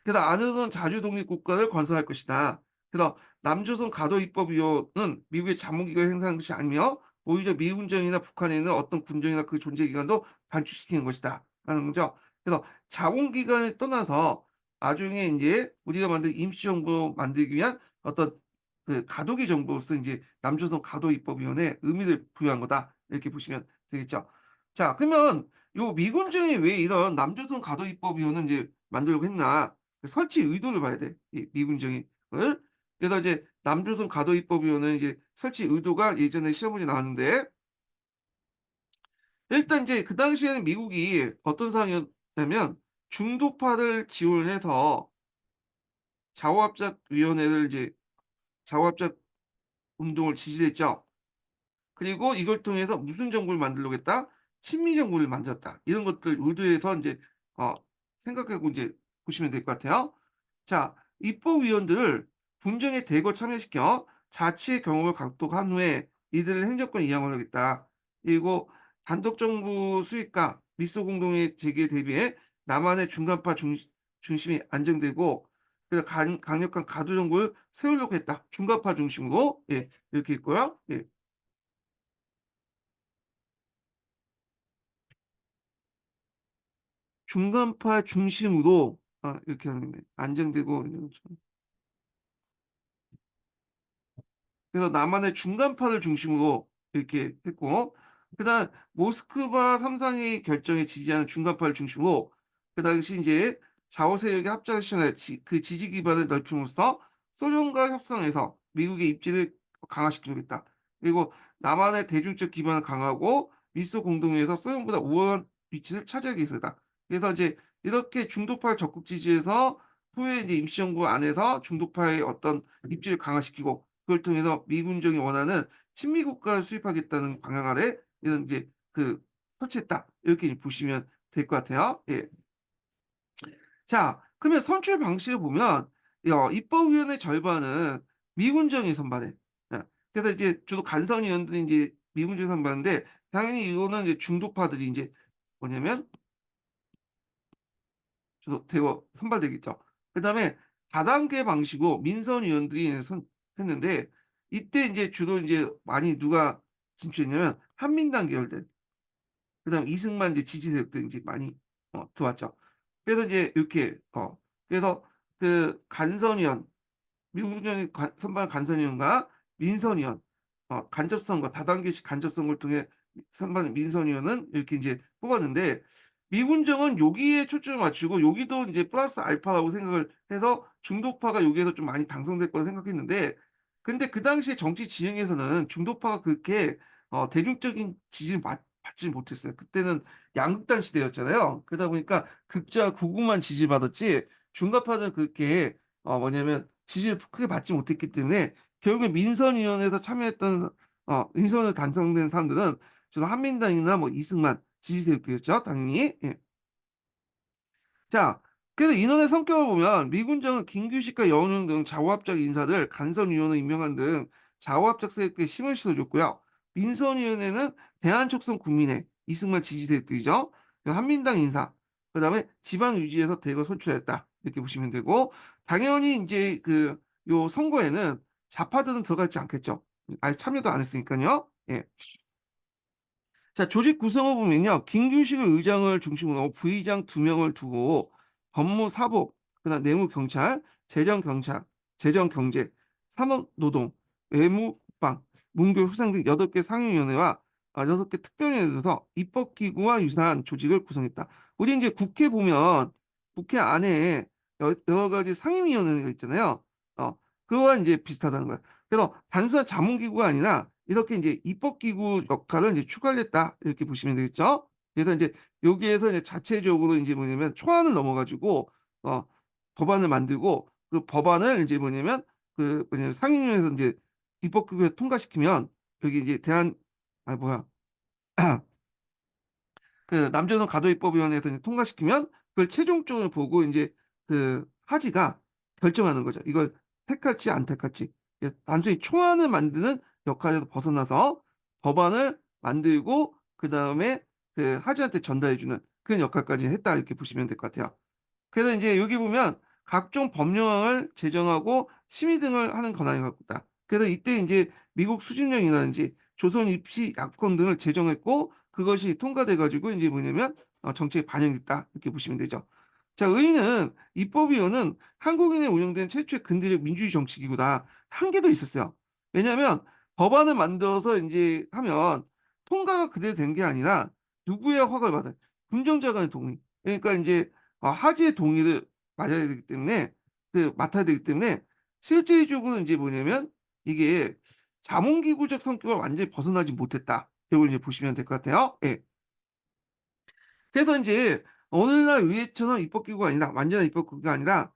그래서 안으로는 자주 독립 국가를 건설할 것이다. 그래서 남조선 가도입법위원회는 미국의 자문기관을 행사하는 것이 아니며 오히려 미군정이나 북한에 있는 어떤 군정이나 그 존재 기관도 단축시키는 것이다. 하는 거죠. 그래서 자본기관을 떠나서 나중에 이제 우리가 만든 임시정부 만들기 위한 어떤 그 가도기 정부로서 이제 남조선 가도입법위원회에 의미를 부여한 거다. 이렇게 보시면 되겠죠. 자, 그러면 요 미군정이 왜 이런 남조선 가도입법위원회를 이제 만들려고 했나? 설치 의도를 봐야 돼. 이 미군정이. 그래서 이제 남조선 가도입법위원회 이제 설치 의도가 예전에 시험 문제 나왔는데, 일단 이제 그 당시에는 미국이 어떤 상황이었냐면 중도파를 지원해서 좌우합작 위원회를 이제 좌우합작 운동을 지지했죠. 그리고 이걸 통해서 무슨 정부를 만들려겠다? 친미 정부를 만들었다. 이런 것들 의도해서 이제 어 생각하고 이제 보시면 될 것 같아요. 자, 입법위원들을 군정에 대거 참여시켜 자치의 경험을 각독한 후에 이들을 행정권 이양하겠다. 그리고 단독 정부 수립과 미소 공동의 재개에 대비해 남한의 중간파 중심이 안정되고, 그래서 강력한 가두 정부를 세우려고 했다. 중간파 중심으로. 예, 이렇게 있고요. 예. 중간파 중심으로 이렇게 하는 거예요. 안정되고, 그래서 남한의 중간파를 중심으로 이렇게 했고, 그다음 모스크바 삼상의 결정에 지지하는 중간파를 중심으로 그 당시 이제 좌우 세력의 합작을 시전해 그 지지 기반을 넓힘으로써 소련과 협상해서 미국의 입지를 강화시키겠다. 그리고 남한의 대중적 기반을 강화하고 미소 공동회에서 소련보다 우월한 위치를 차지하기 위해서다. 그래서 이제 이렇게 중도파를 적극 지지해서 후에 이제 임시정부 안에서 중도파의 어떤 입지를 강화시키고, 그걸 통해서 미군정이 원하는 친미 국가를 수립하겠다는 방향 아래 이런 이제 그 설치했다. 이렇게 보시면 될 것 같아요. 예. 자, 그러면 선출 방식을 보면 입법위원회 절반은 미군정이 선발해. 예. 그래서 이제 주로 간선위원들이 이제 미군정이 선발하는데, 당연히 이거는 이제 중도파들이 이제 뭐냐면 주로 대거 선발되겠죠. 그다음에 다단계 방식으로 민선위원들이 했는데, 이때 이제 주로 이제 많이 누가 진출했냐면 한민당 계열들, 그다음 이승만 이제 지지 세력들 이제 많이 들어왔죠. 그래서 이제 이렇게 그래서 그 간선위원, 미국정이 선발 간선위원과 민선위원, 간접선거, 다단계식 간접선거를 통해 선발 민선위원은 이렇게 이제 뽑았는데, 미군정은 여기에 초점을 맞추고 여기도 이제 플러스 알파라고 생각을 해서 중도파가 여기에서 좀 많이 당선될 거라 생각했는데, 근데 그 당시에 정치 진영에서는 중도파가 그렇게 대중적인 지지를 받지 못했어요. 그때는 양극단 시대였잖아요. 그러다 보니까 극자 구구만 지지받았지 중간파는 그렇게 뭐냐면 지지를 크게 받지 못했기 때문에 결국에 민선위원회에서 참여했던 민선을 당선된 사람들은 주로 한민당이나 뭐 이승만 지지 세력들이었죠, 당연히. 예. 자, 그래서 인원의 성격을 보면 미군정은 김규식과 여운용 등 좌우합작 인사들 간선위원을 임명한 등 좌우합작 세력들에 힘을 실어줬고요. 민선위원회는 대한촉선 국민회 이승만 지지 세력들이죠. 그리고 한민당 인사, 그다음에 지방 유지에서 대거 선출했다. 이렇게 보시면 되고, 당연히 이제 그 요 선거에는 좌파들은 들어가지 않겠죠. 아예 참여도 안 했으니까요. 예. 자, 조직 구성을 보면요. 김규식 의장을 중심으로 부의장 2명을 두고 법무사법, 그다음 내무경찰, 재정경찰, 재정경제, 산업노동, 외무, 국방, 문교, 후상 등 8개 상임위원회와 6개 특별위원회에서 입법기구와 유사한 조직을 구성했다. 우리 이제 국회 보면 국회 안에 여러 가지 상임위원회가 있잖아요. 그거와 이제 비슷하다는 거야. 그래서 단순한 자문기구가 아니라 이렇게 이제 입법기구 역할을 이제 추가를 했다. 이렇게 보시면 되겠죠. 그래서 이제 여기에서 이제 자체적으로 이제 뭐냐면 초안을 넘어가지고 어, 법안을 만들고 그 법안을 이제 뭐냐면 그 뭐냐면 상임위에서 이제 입법기구에 통과시키면 여기 이제 뭐야 그 남조선 가도입법위원회에서 이제 통과시키면 그걸 최종적으로 보고 이제 그 하지가 결정하는 거죠. 이걸 택할지 안 택할지. 단순히 초안을 만드는 역할에서 벗어나서 법안을 만들고 그 다음에 그 하지한테 전달해주는 그런 역할까지 했다 이렇게 보시면 될 것 같아요. 그래서 이제 여기 보면 각종 법령을 제정하고 심의 등을 하는 권한이 갖고 있다. 그래서 이때 이제 미국 수집령이라든지 조선 입시 약권 등을 제정했고 그것이 통과돼 가지고 이제 뭐냐면 정치에 반영됐다 이렇게 보시면 되죠. 자, 의회는 입법위원은 한국인에 운영된 최초의 근대적 민주주의 정치기구다. 한계도 있었어요. 왜냐하면 법안을 만들어서 이제 하면 통과가 그대로 된 게 아니라 누구의 허가를 받아요? 군정자 간의 동의. 그러니까 이제 하지의 동의를 맞아야 되기 때문에 맡아야 되기 때문에 실질적으로 이제 뭐냐면 이게 자문기구적 성격을 완전히 벗어나지 못했다. 이걸 이제 보시면 될 것 같아요. 예. 그래서 이제 오늘날 의회처럼 입법기구가 아니라 완전한 입법기구가 아니라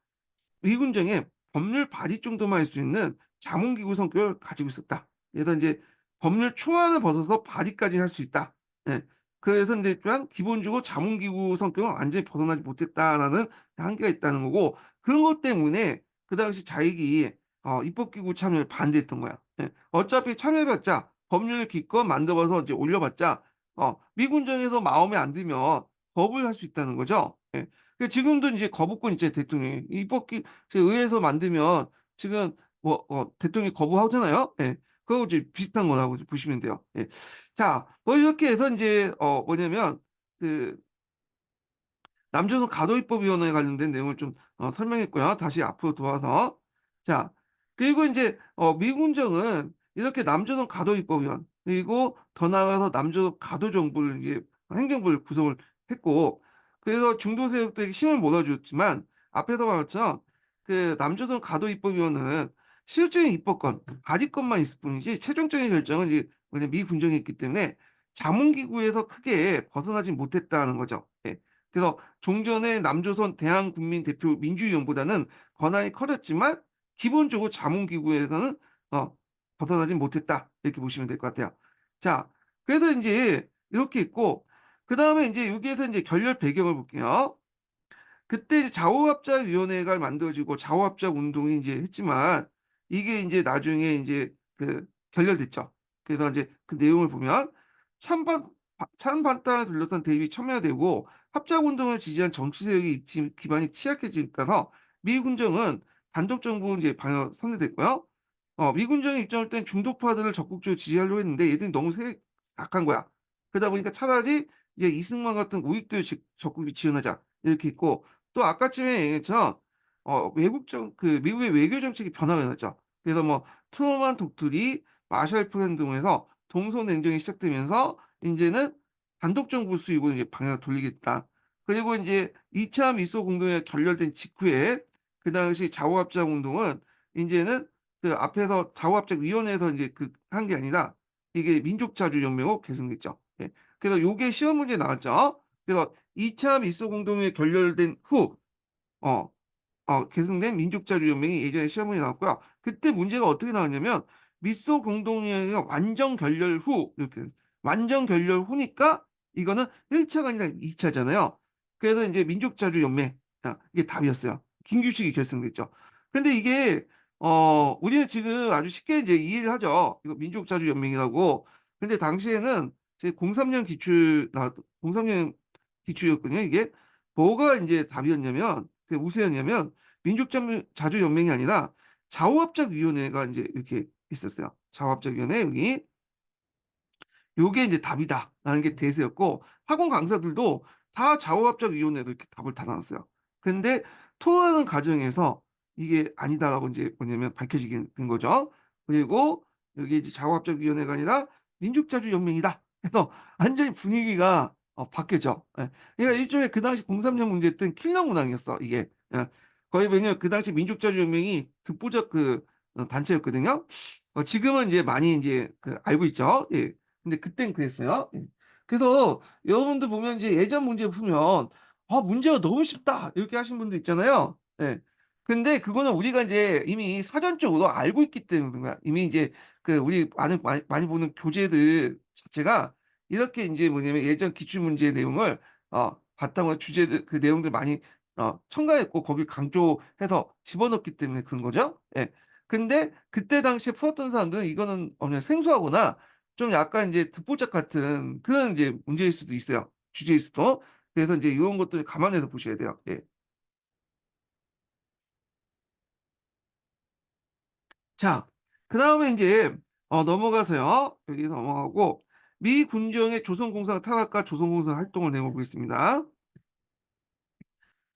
위군정에 법률 발의 정도만 할 수 있는 자문기구 성격을 가지고 있었다. 그래서 이제 법률 초안을 벗어서 발의까지 할 수 있다. 예. 그래서 이제 또한 기본적으로 자문기구 성격은 완전히 벗어나지 못했다라는 한계가 있다는 거고 그런 것 때문에 그 당시 자익이 입법기구 참여를 반대했던 거야. 예. 어차피 참여해봤자 법률 기껏 만들어서 이제 올려봤자 미군정에서 마음에 안 들면 법을 할 수 있다는 거죠. 예. 지금도 이제 거부권 있잖아요, 대통령이. 입법기, 의회에서 만들면 지금 대통령이 거부하잖아요. 예. 그거 이제 비슷한 거라고 보시면 돼요. 예. 자, 뭐 이렇게 해서 이제, 뭐냐면, 그, 남조선 가도입법위원회에 관련된 내용을 좀 설명했고요. 다시 앞으로 돌아와서. 자, 그리고 이제, 미군정은 이렇게 남조선 가도입법위원, 그리고 더 나아가서 남조선 가도정부를 이제 행정부를 구성을 했고, 그래서 중도 세력들에게 힘을 몰아주었지만, 앞에서 말했처럼 그 남조선 가도입법위원회는 실질적인 입법권, 가지권만 있을 뿐이지, 최종적인 결정은 이제 미 군정이 있기 때문에 자문기구에서 크게 벗어나지 못했다는 거죠. 예. 그래서 종전의 남조선 대한국민대표 민주위원보다는 권한이 커졌지만 기본적으로 자문기구에서는 벗어나지 못했다 이렇게 보시면 될 것 같아요. 자, 그래서 이제 이렇게 있고 그 다음에 이제 여기에서 이제 결렬 배경을 볼게요. 그때 이제 좌우합작위원회가 만들어지고 좌우합작 운동이 이제 했지만 이게 이제 나중에 이제 그 결렬됐죠. 그래서 이제 그 내용을 보면 찬반 찬반단을 둘러싼 대립이 첨예화되고 합작 운동을 지지한 정치 세력의 입지 기반이 취약해짐에 따라서 미 군정은 단독 정부 이제 방향 선회됐고요. 미 군정의 입장을 땐 중도파들을 적극적으로 지지하려고 했는데 얘들이 너무 약한 거야. 그러다 보니까 차라리 이제 이승만 같은 우익들 적극이 지원하자 이렇게 있고 또 아까쯤에 얘기했처럼 미국의 외교 정책이 변화가 일어났죠. 그래서 뭐 트루먼 독트리, 마셜 플랜 등에서 동서 냉전이 시작되면서 이제는 단독 정부 수립으로 이제 방향을 돌리겠다. 그리고 이제 2차 미소 공동회가 결렬된 직후에 그 당시 좌우합작 운동은 이제는 그 앞에서 좌우합작 위원회에서 이제 그 한 게 아니라 이게 민족자주연맹으로 계승됐죠. 예. 그래서 요게 시험 문제 나왔죠. 그래서 2차 미소 공동회 결렬된 후 어, 계승된 민족자주연맹이 예전에 시험문이 나왔고요. 그때 문제가 어떻게 나왔냐면 미소 공동회의가 완전 결렬 후 이렇게 완전 결렬 후니까 이거는 1차가 아니라 2차잖아요. 그래서 이제 민족자주연맹 이게 답이었어요. 김규식이 결성됐죠. 근데 이게 우리는 지금 아주 쉽게 이제 이해를 하죠. 이거 민족자주연맹이라고. 근데 당시에는 제 03년 기출 나 03년 기출이었거든요. 이게 뭐가 이제 답이었냐면 그 우세였냐면 민족자주연맹이 아니라 좌우합작위원회가 이제 이렇게 있었어요. 좌우합작위원회 여기 요게 이제 답이다라는 게 대세였고 학원 강사들도 다 좌우합작위원회로 이렇게 답을 다 나눴어요. 근데 토론하는 과정에서 이게 아니다라고 이제 뭐냐면 밝혀지게 된 거죠. 그리고 여기 이제 자원합작위원회가 아니라 민족자주연맹이다. 그래서 완전히 분위기가 바뀌었죠. 예. 그러니까 일종의 그 당시 03년 문제였던 킬러 문항이었어 이게. 예. 거의 왜냐면 그 당시 민족자주연맹이 듣보잡 단체였거든요. 지금은 이제 많이 이제 알고 있죠. 예. 근데 그땐 그랬어요. 예. 그래서 여러분들 보면 이제 예전 문제 풀면 문제가 너무 쉽다 이렇게 하신 분도 있잖아요. 예. 근데 그거는 우리가 이제 이미 사전적으로 알고 있기 때문에 그런 거야. 이미 이제 우리 많이 보는 교재들 자체가 이렇게 이제 뭐냐면 예전 기출 문제 내용을 바탕으로 주제들 그 내용들 많이 첨가했고 거기 강조해서 집어넣기 때문에 그런 거죠. 예. 근데 그때 당시에 풀었던 사람들은 이거는 그냥 생소하거나 좀 약간 이제 듣보잡 같은 그런 이제 문제일 수도 있어요. 주제일 수도. 그래서 이제 이런 것들 감안해서 보셔야 돼요. 예. 자, 그다음에 이제 넘어가서요. 여기 넘어가고 미 군정의 조선공상 탄압과 조선공상 활동을 내고 보겠습니다.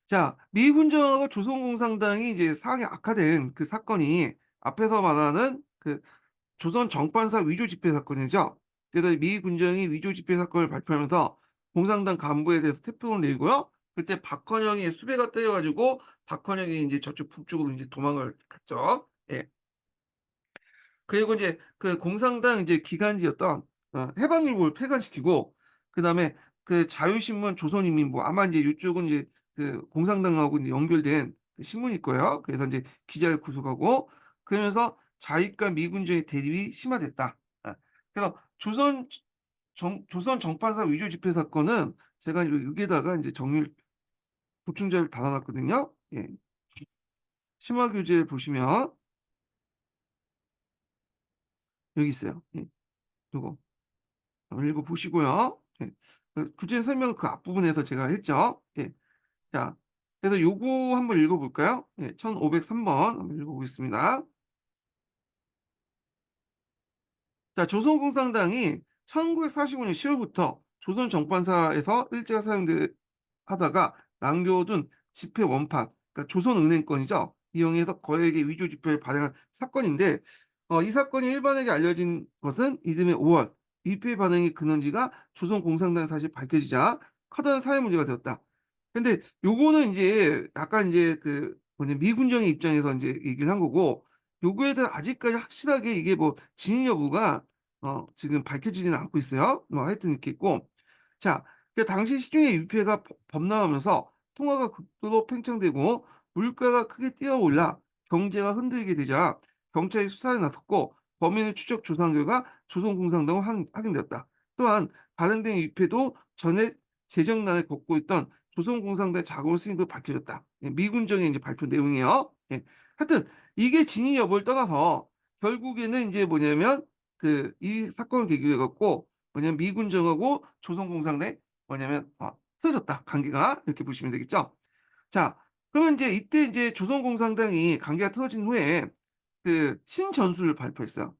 자, 미 군정하고 조선공산당이 이제 상황이 악화된 그 사건이 앞에서 말하는 조선 정반사 위조 집회 사건이죠. 그래서 미 군정이 위조 집회 사건을 발표하면서 공산당 간부에 대해서 태풍을 내고요. 그때 박헌영이 수배가 떼어가지고 박헌영이 이제 저쪽 북쪽으로 이제 도망을 갔죠. 예. 그리고 이제 그 공산당 이제 기간지였던 해방일보를 폐간시키고 그다음에 그 자유신문 조선인민보 아마 이제 이쪽은 이제 공산당하고 이제 연결된 그 신문일 거예요. 그래서 이제 기자를 구속하고 그러면서 자위과 미군정의 대립이 심화됐다. 그래서 조선 정판사 위조 집회 사건은 제가 여기에다가 이제 정밀 보충자를 달아놨거든요. 예. 심화 교재 보시면 여기 있어요. 예. 요거. 한번 읽어보시고요. 예. 구체 설명은 그 앞부분에서 제가 했죠. 예. 자, 그래서 요거 한번 읽어볼까요? 예, 1503번 한번 읽어보겠습니다. 자, 조선공산당이 1945년 10월부터 조선 정판사에서 일제가 사용하다가 남겨둔 집회 원판, 그러니까 조선은행권이죠. 이용해서 거액의 위조 지폐를 발행한 사건인데, 이 사건이 일반에게 알려진 것은 이듬해 5월 위패 반응의 근원지가 조선공산당 사실 밝혀지자 커다란 사회 문제가 되었다. 근데 요거는 이제 약간 이제 뭐냐 미군정의 입장에서 이제 얘기를 한 거고 요거에 대해 아직까지 확실하게 이게 뭐 진위 여부가 지금 밝혀지지는 않고 있어요. 뭐 하여튼 이렇게 있고 자, 당시 시중에 유폐가 범람하면서 통화가 극도로 팽창되고 물가가 크게 뛰어올라 경제가 흔들리게 되자 경찰이 수사에 나섰고 범인을 추적 조사한 결과 조선공산당을 확인되었다. 또한 발행된 유폐도 전액 재정난을 겪고 있던 조선공산당의 자금을 쓰인 걸 밝혀졌다. 예, 미군정의 이제 발표 내용이에요. 예. 하여튼 이게 진위 여부를 떠나서 결국에는 이제 뭐냐면 이 사건을 계기로 해갖고 뭐냐면 미군정하고 조선공산당 뭐냐면 틀어졌다 관계가 이렇게 보시면 되겠죠. 자, 그러면 이제 이때 이제 조선공산당이 관계가 틀어진 후에 신전술을 발표했어요.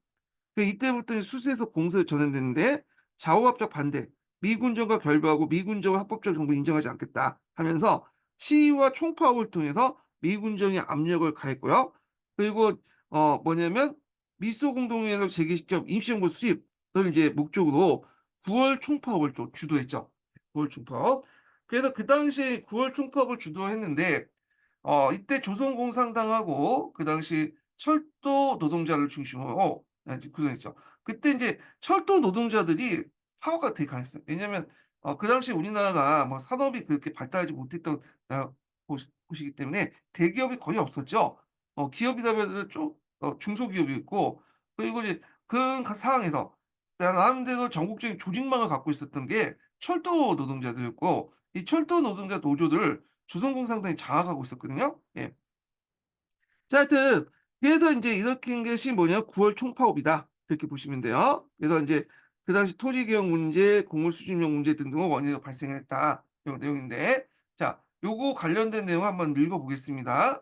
이때부터 수세에서 공세를 전환됐는데 좌우합작 반대, 미군정과 결부하고 미군정을 합법적 정부 인정하지 않겠다 하면서 시위와 총파업을 통해서 미군정에 압력을 가했고요. 그리고 뭐냐면 미소 공동회의를 재개시켜 임시정부 수립을 이제 목적으로 9월 총파업을 좀 주도했죠. 9월 총파업. 그래서 그 당시에 9월 총파업을 주도했는데 이때 조선공산당하고 그 당시 철도 노동자를 중심으로 이제 구성했죠. 그때 이제 철도 노동자들이 파워가 되게 강했어요. 왜냐하면 그 당시 우리나라가 뭐 산업이 그렇게 발달하지 못했던 곳이기 때문에 대기업이 거의 없었죠. 기업이라면 좀 중소기업이 있고 그리고 이제 그런 상황에서 나름대로 전국적인 조직망을 갖고 있었던 게 철도 노동자들이었고 이 철도 노동자 노조들 조선공산당이 장악하고 있었거든요. 예. 자, 하여튼 그래서 이제 일으킨 것이 뭐냐 9월 총파업이다 이렇게 보시면 돼요. 그래서 이제 그 당시 토지개혁 문제, 공물수집용 문제 등등의 원인으로 발생했다 이 내용인데 자, 요거 관련된 내용 한번 읽어보겠습니다.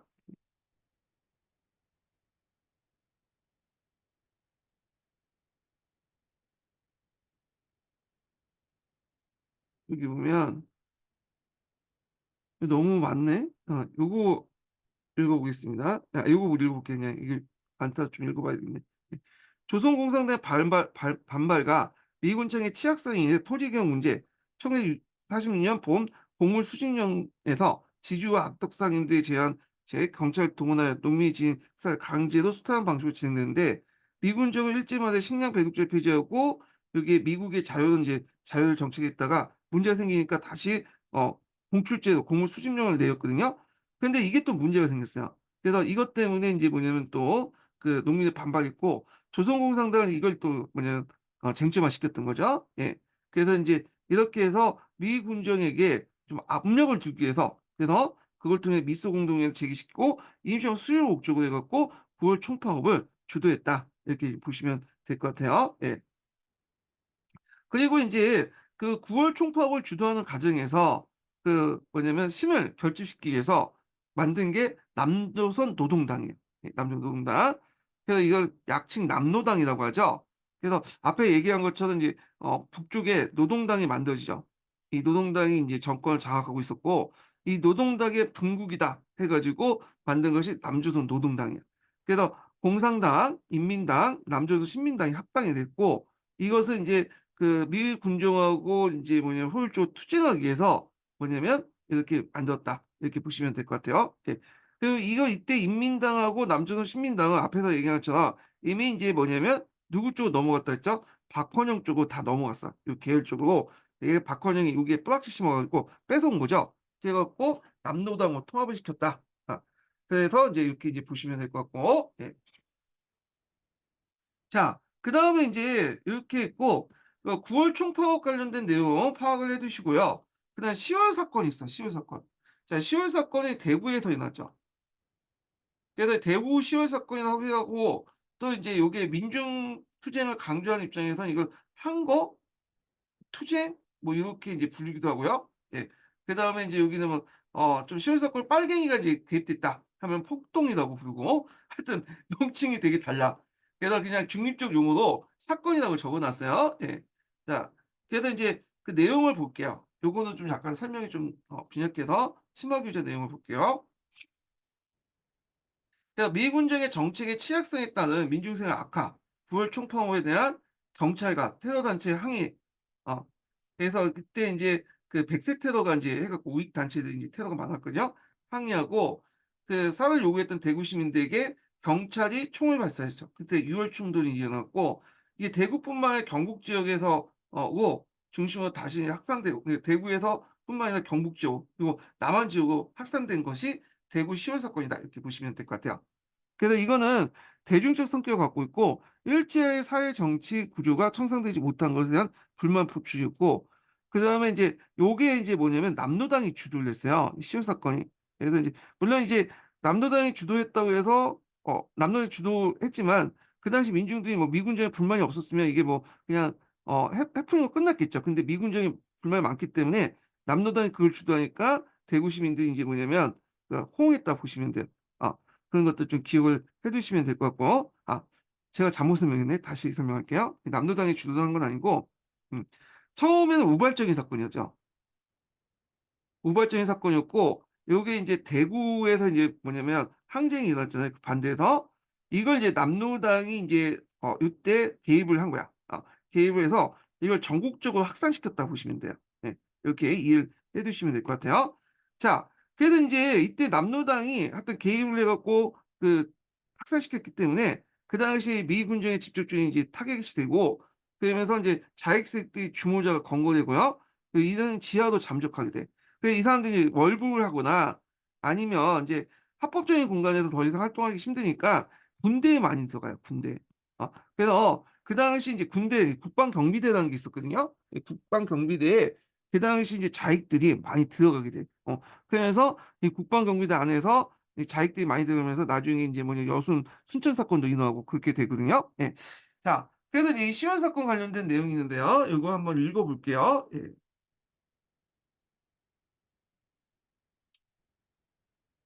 여기 보면 너무 많네. 요거 읽어보겠습니다. 이거 못 읽어볼게요. 그냥 이게 많다 좀 읽어봐야겠네. 예. 조선공산당의 반발과 미군청의 취약성이 인해 토지개혁 문제, 1946년 봄 공물 수집령에서 지주와 악덕상인들에 제한 경찰 동원하여 농민이 지은 쌀 강제로 수탈하는 방식으로 진행되는데 미군정은 일제마다 식량 배급제를 폐지하고 여기에 미국의 자율 정책에 있다가 문제가 생기니까 다시 공출제도 공물 수집령을 내렸거든요. 근데 이게 또 문제가 생겼어요. 그래서 이것 때문에 인제 뭐냐면 또 그 농민의 반발이 있고 조선공산당은 이걸 또 뭐냐면 쟁점화시켰던 거죠. 예. 그래서 인제 이렇게 해서 미 군정에게 좀 압력을 주기 위해서 그래서 그걸 통해 미소 공동회의를 제기시키고 임시완 수요를 목적으로 해 갖고 9월 총파업을 주도했다. 이렇게 보시면 될 것 같아요. 예. 그리고 인제 그 9월 총파업을 주도하는 과정에서 그 뭐냐면 힘을 결집시키기 위해서 만든 게 남조선 노동당이에요. 예, 남조선 노동당. 그래서 이걸 약칭 남노당이라고 하죠. 그래서 앞에 얘기한 것처럼 이제 북쪽에 노동당이 만들어지죠. 이 노동당이 인제 정권을 장악하고 있었고 이 노동당의 분국이다 해 가지고 만든 것이 남조선 노동당이에요. 그래서 공산당, 인민당, 남조선 신민당이 합당이 됐고 이것은 인제 그 미 군정하고 인제 뭐냐면 효율적으로 투쟁하기 위해서 뭐냐면 이렇게 만들었다. 이렇게 보시면 될 것 같아요. 예. 그리고 이때 인민당하고 남조선 신민당은 앞에서 얘기한 것처럼 이미 인제 뭐냐면 누구 쪽으로 넘어갔다 했죠? 박헌영 쪽으로 다 넘어갔어. 요 계열 쪽으로. 이게 박헌영이 여기에 뿌락지 심어 가지고 뺏어온 거죠. 그래 갖고 남노당으로 통합을 시켰다. 그래서 인제 이렇게 이제 보시면 될 것 같고 예. 자 그다음에 인제 이렇게 있고 9월 총파업 관련된 내용 파악을 해 두시고요. 그다음에 10월 사건이 있어, 10월 사건. 자 10월 사건이 대구에서 일어났죠. 그래서 대구 10월 사건이라고 해 갖고 또 인제 요게 민중 투쟁을 강조하는 입장에서는 이걸 항거 투쟁 뭐 요렇게 이제 부르기도 하고요. 예. 그다음에 인제 여기는 뭐 좀 시월 사건에 빨갱이가 이제 개입됐다 하면 폭동이라고 부르고 하여튼 명칭이 되게 달라. 그래서 그냥 중립적 용어로 사건이라고 적어 놨어요. 예. 자 그래서 인제 그 내용을 볼게요. 요거는 좀 약간 설명이 좀 빈약해서 심화 규제 내용을 볼게요. 그러니까 미군정의 정책의 취약성에 따른 민중생활 악화, 9월 총파업에 대한 경찰과 테러 단체의 항의 어 그래서 그때 인제 그 백색 테러가 인제 해 갖고 우익 단체들이 인제 테러가 많았거든요. 항의하고 그 쌀을 요구했던 대구 시민들에게 경찰이 총을 발사했죠. 그때 유월 충돌이 일어났고 이게 대구뿐만 아니라 경북 지역에서 고 중심으로 다시 확산되고 대구에서 뿐만 아니라 경북 지역 그리고 남한 지역으로 확산된 것이 대구 시월 사건이다. 이렇게 보시면 될 것 같아요. 그래서 이거는 대중적 성격을 갖고 있고 일제의 사회 정치 구조가 청산되지 못한 것에 대한 불만 표출이었고 그다음에 인제 요게 인제 뭐냐면 남노당이 주도를 했어요, 이 시월 사건이. 그래서 인제 물론 이제 남노당이 주도했다고 해서 남노당이 주도했지만 그 당시 민중들이 뭐 미군정에 불만이 없었으면 이게 뭐 그냥 해프닝으로 끝났겠죠. 근데 미군정에 불만이 많기 때문에 남노당이 그걸 주도하니까 대구 시민들이 인제 뭐냐면 호응했다 보시면 돼요. 어. 그런 것도 좀 기억을 해 두시면 될 것 같고 제가 잘못 설명했네. 다시 설명할게요. 남노당이 주도한 건 아니고 음 처음에는 우발적인 사건이었죠. 우발적인 사건이었고 요게 인제 대구에서 인제 뭐냐면 항쟁이 일어났잖아요, 그 반대에서. 이걸 이제 남노당이 인제 요때 개입을 한 거야. 개입을 해서 이걸 전국적으로 확산시켰다 보시면 돼요. 예. 이렇게 이해를 해 두시면 될 것 같아요. 자 그래서 인제 이때 남노당이 하여튼 개입을 해 갖고 그 확산시켰기 때문에 그 당시 미 군정의 직접적인 이제 타겟이 되고 그러면서 인제 자익세력들이 주모자가 권고되고요. 이런 지하로 잠적하게 돼. 이 사람들이 월북을 하거나 아니면 인제 합법적인 공간에서 더 이상 활동하기 힘드니까 군대에 많이 들어가요, 군대에. 그래서 그 당시 인제 군대 국방경비대라는 게 있었거든요. 이 국방경비대에 그 당시 이제 자익들이 많이 들어가게 돼. 그러면서 이 국방경비대 안에서 이 자익들이 많이 들어가면서 나중에 인제 뭐냐 여순 순천 사건도 일어나고 그렇게 되거든요. 예. 자 그래서 이제 이 시원 사건 관련된 내용이 있는데요. 요거 한번 읽어 볼게요. 예.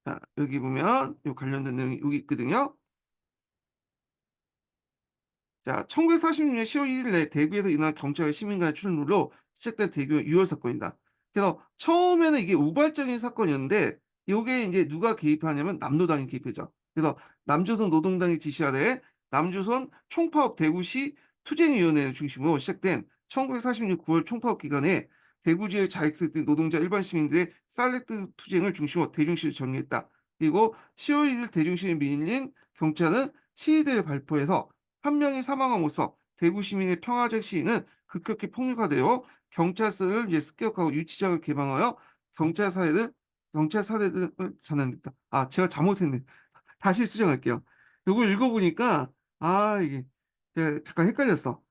자 여기 보면 요 관련된 내용이 여기 있거든요. 자 1946년 10월 1일 에 대구에서 일어난 경찰과 시민 간의 충돌로 시작된 대구 유월 사건이다. 그래서 처음에는 이게 우발적인 사건이었는데 요게 이제 누가 개입하냐면 남노당이 개입했죠. 그래서 남조선 노동당의 지시 아래 남조선 총파업 대구시 투쟁위원회를 중심으로 시작된 1946 9월 총파업 기간에 대구 지역 자익세 노동자 일반 시민들의 살레트 투쟁을 중심으로 대중시를 정리했다. 그리고 10월 1일 대중시에 밀린 경찰은 시위대를 발포해서 한 명이 사망함으로써 대구 시민의 평화적 시위는 급격히 폭력화되어 경찰서를 이제 습격하고 유치장을 개방하여 경찰 사례를 경찰 사례를 전환했다. 아, 제가 잘못했네. 다시 수정할게요. 요걸 읽어보니까 이게 제가 잠깐 헷갈렸어.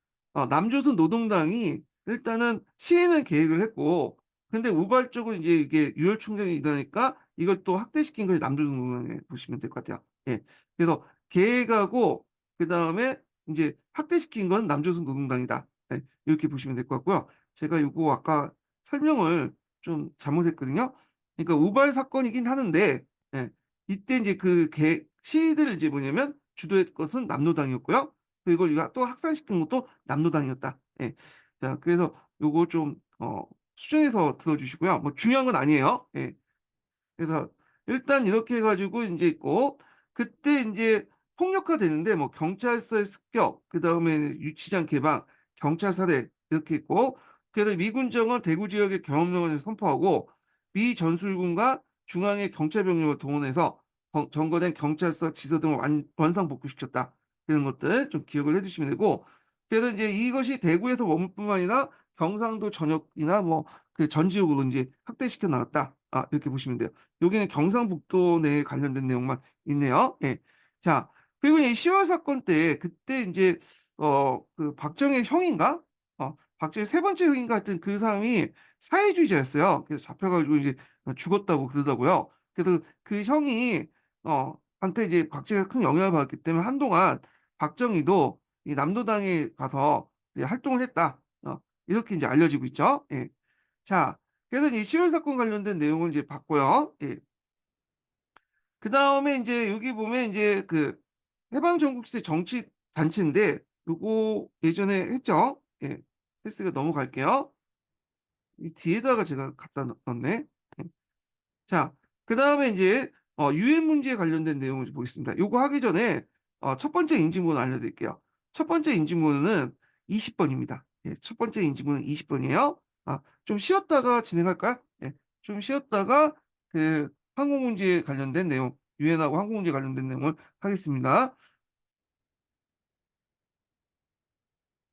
남조선 노동당이 일단은 시위는 계획을 했고, 근데 우발적으로 이제 이게 유혈 충돌이 일어나니까 이걸 또 확대시킨 것이 남조선 노동당에 보시면 될 것 같아요. 예. 그래서 계획하고 그 다음에 이제 확대시킨 건 남조선 노동당이다. 예. 이렇게 보시면 될 것 같고요. 제가 이거 아까 설명을 좀 잘못했거든요. 그러니까 우발 사건이긴 하는데, 예. 이때 이제 시위들을 이제 뭐냐면 주도했던 것은 남노당이었고요. 그리고 이거 또 확산시킨 것도 남노당이었다. 예. 자, 그래서 요거 좀, 수정해서 들어주시고요. 뭐 중요한 건 아니에요. 예. 그래서 일단 이렇게 해가지고 이제 있고, 그때 이제 폭력화되는데 뭐 경찰서의 습격, 그 다음에 유치장 개방, 경찰 사대 이렇게 있고, 그래서 미군정은 대구 지역의 경험령을 선포하고 미 전술군과 중앙의 경찰병력을 동원해서 점거된 경찰서 지서 등을 원상 복구시켰다. 이런 것들 좀 기억을 해주시면 되고, 그래서 이제 이것이 대구에서 머물 뿐만 아니라 경상도 전역이나 뭐 그 전 지역으로 이제 확대시켜 나갔다. 이렇게 보시면 돼요. 여기는 경상북도 내에 관련된 내용만 있네요. 예. 자, 그리고 이 10월 사건 때 그때 이제 그 박정희 형인가? 박정희 세 번째 형인가 하여튼 그 사람이 사회주의자였어요. 그래서 잡혀가지고 이제 죽었다고 그러더라고요. 그래서 그 형이 한테 이제 박정희가 큰 영향을 받았기 때문에 한동안 박정희도 이 남로당에 가서 이제 활동을 했다. 이렇게 이제 알려지고 있죠. 예. 자, 그래서 이 10월 사건 관련된 내용을 이제 봤고요. 예. 그 다음에 이제 여기 보면 이제 그 해방전국시대 정치 단체인데 요거 예전에 했죠. 예. 했으니까 넘어갈게요. 이 뒤에다가 제가 갖다 넣었네. 예. 자, 그 다음에 이제 유엔 문제에 관련된 내용을 보겠습니다. 요거 하기 전에 첫 번째 인증번호 알려드릴게요. 첫 번째 인증번호는 20번입니다. 예, 첫 번째 인증번호는 20번이에요. 좀 쉬었다가 진행할까요? 예, 좀 쉬었다가 그 항공 문제에 관련된 내용, 유엔하고 항공 문제에 관련된 내용을 하겠습니다.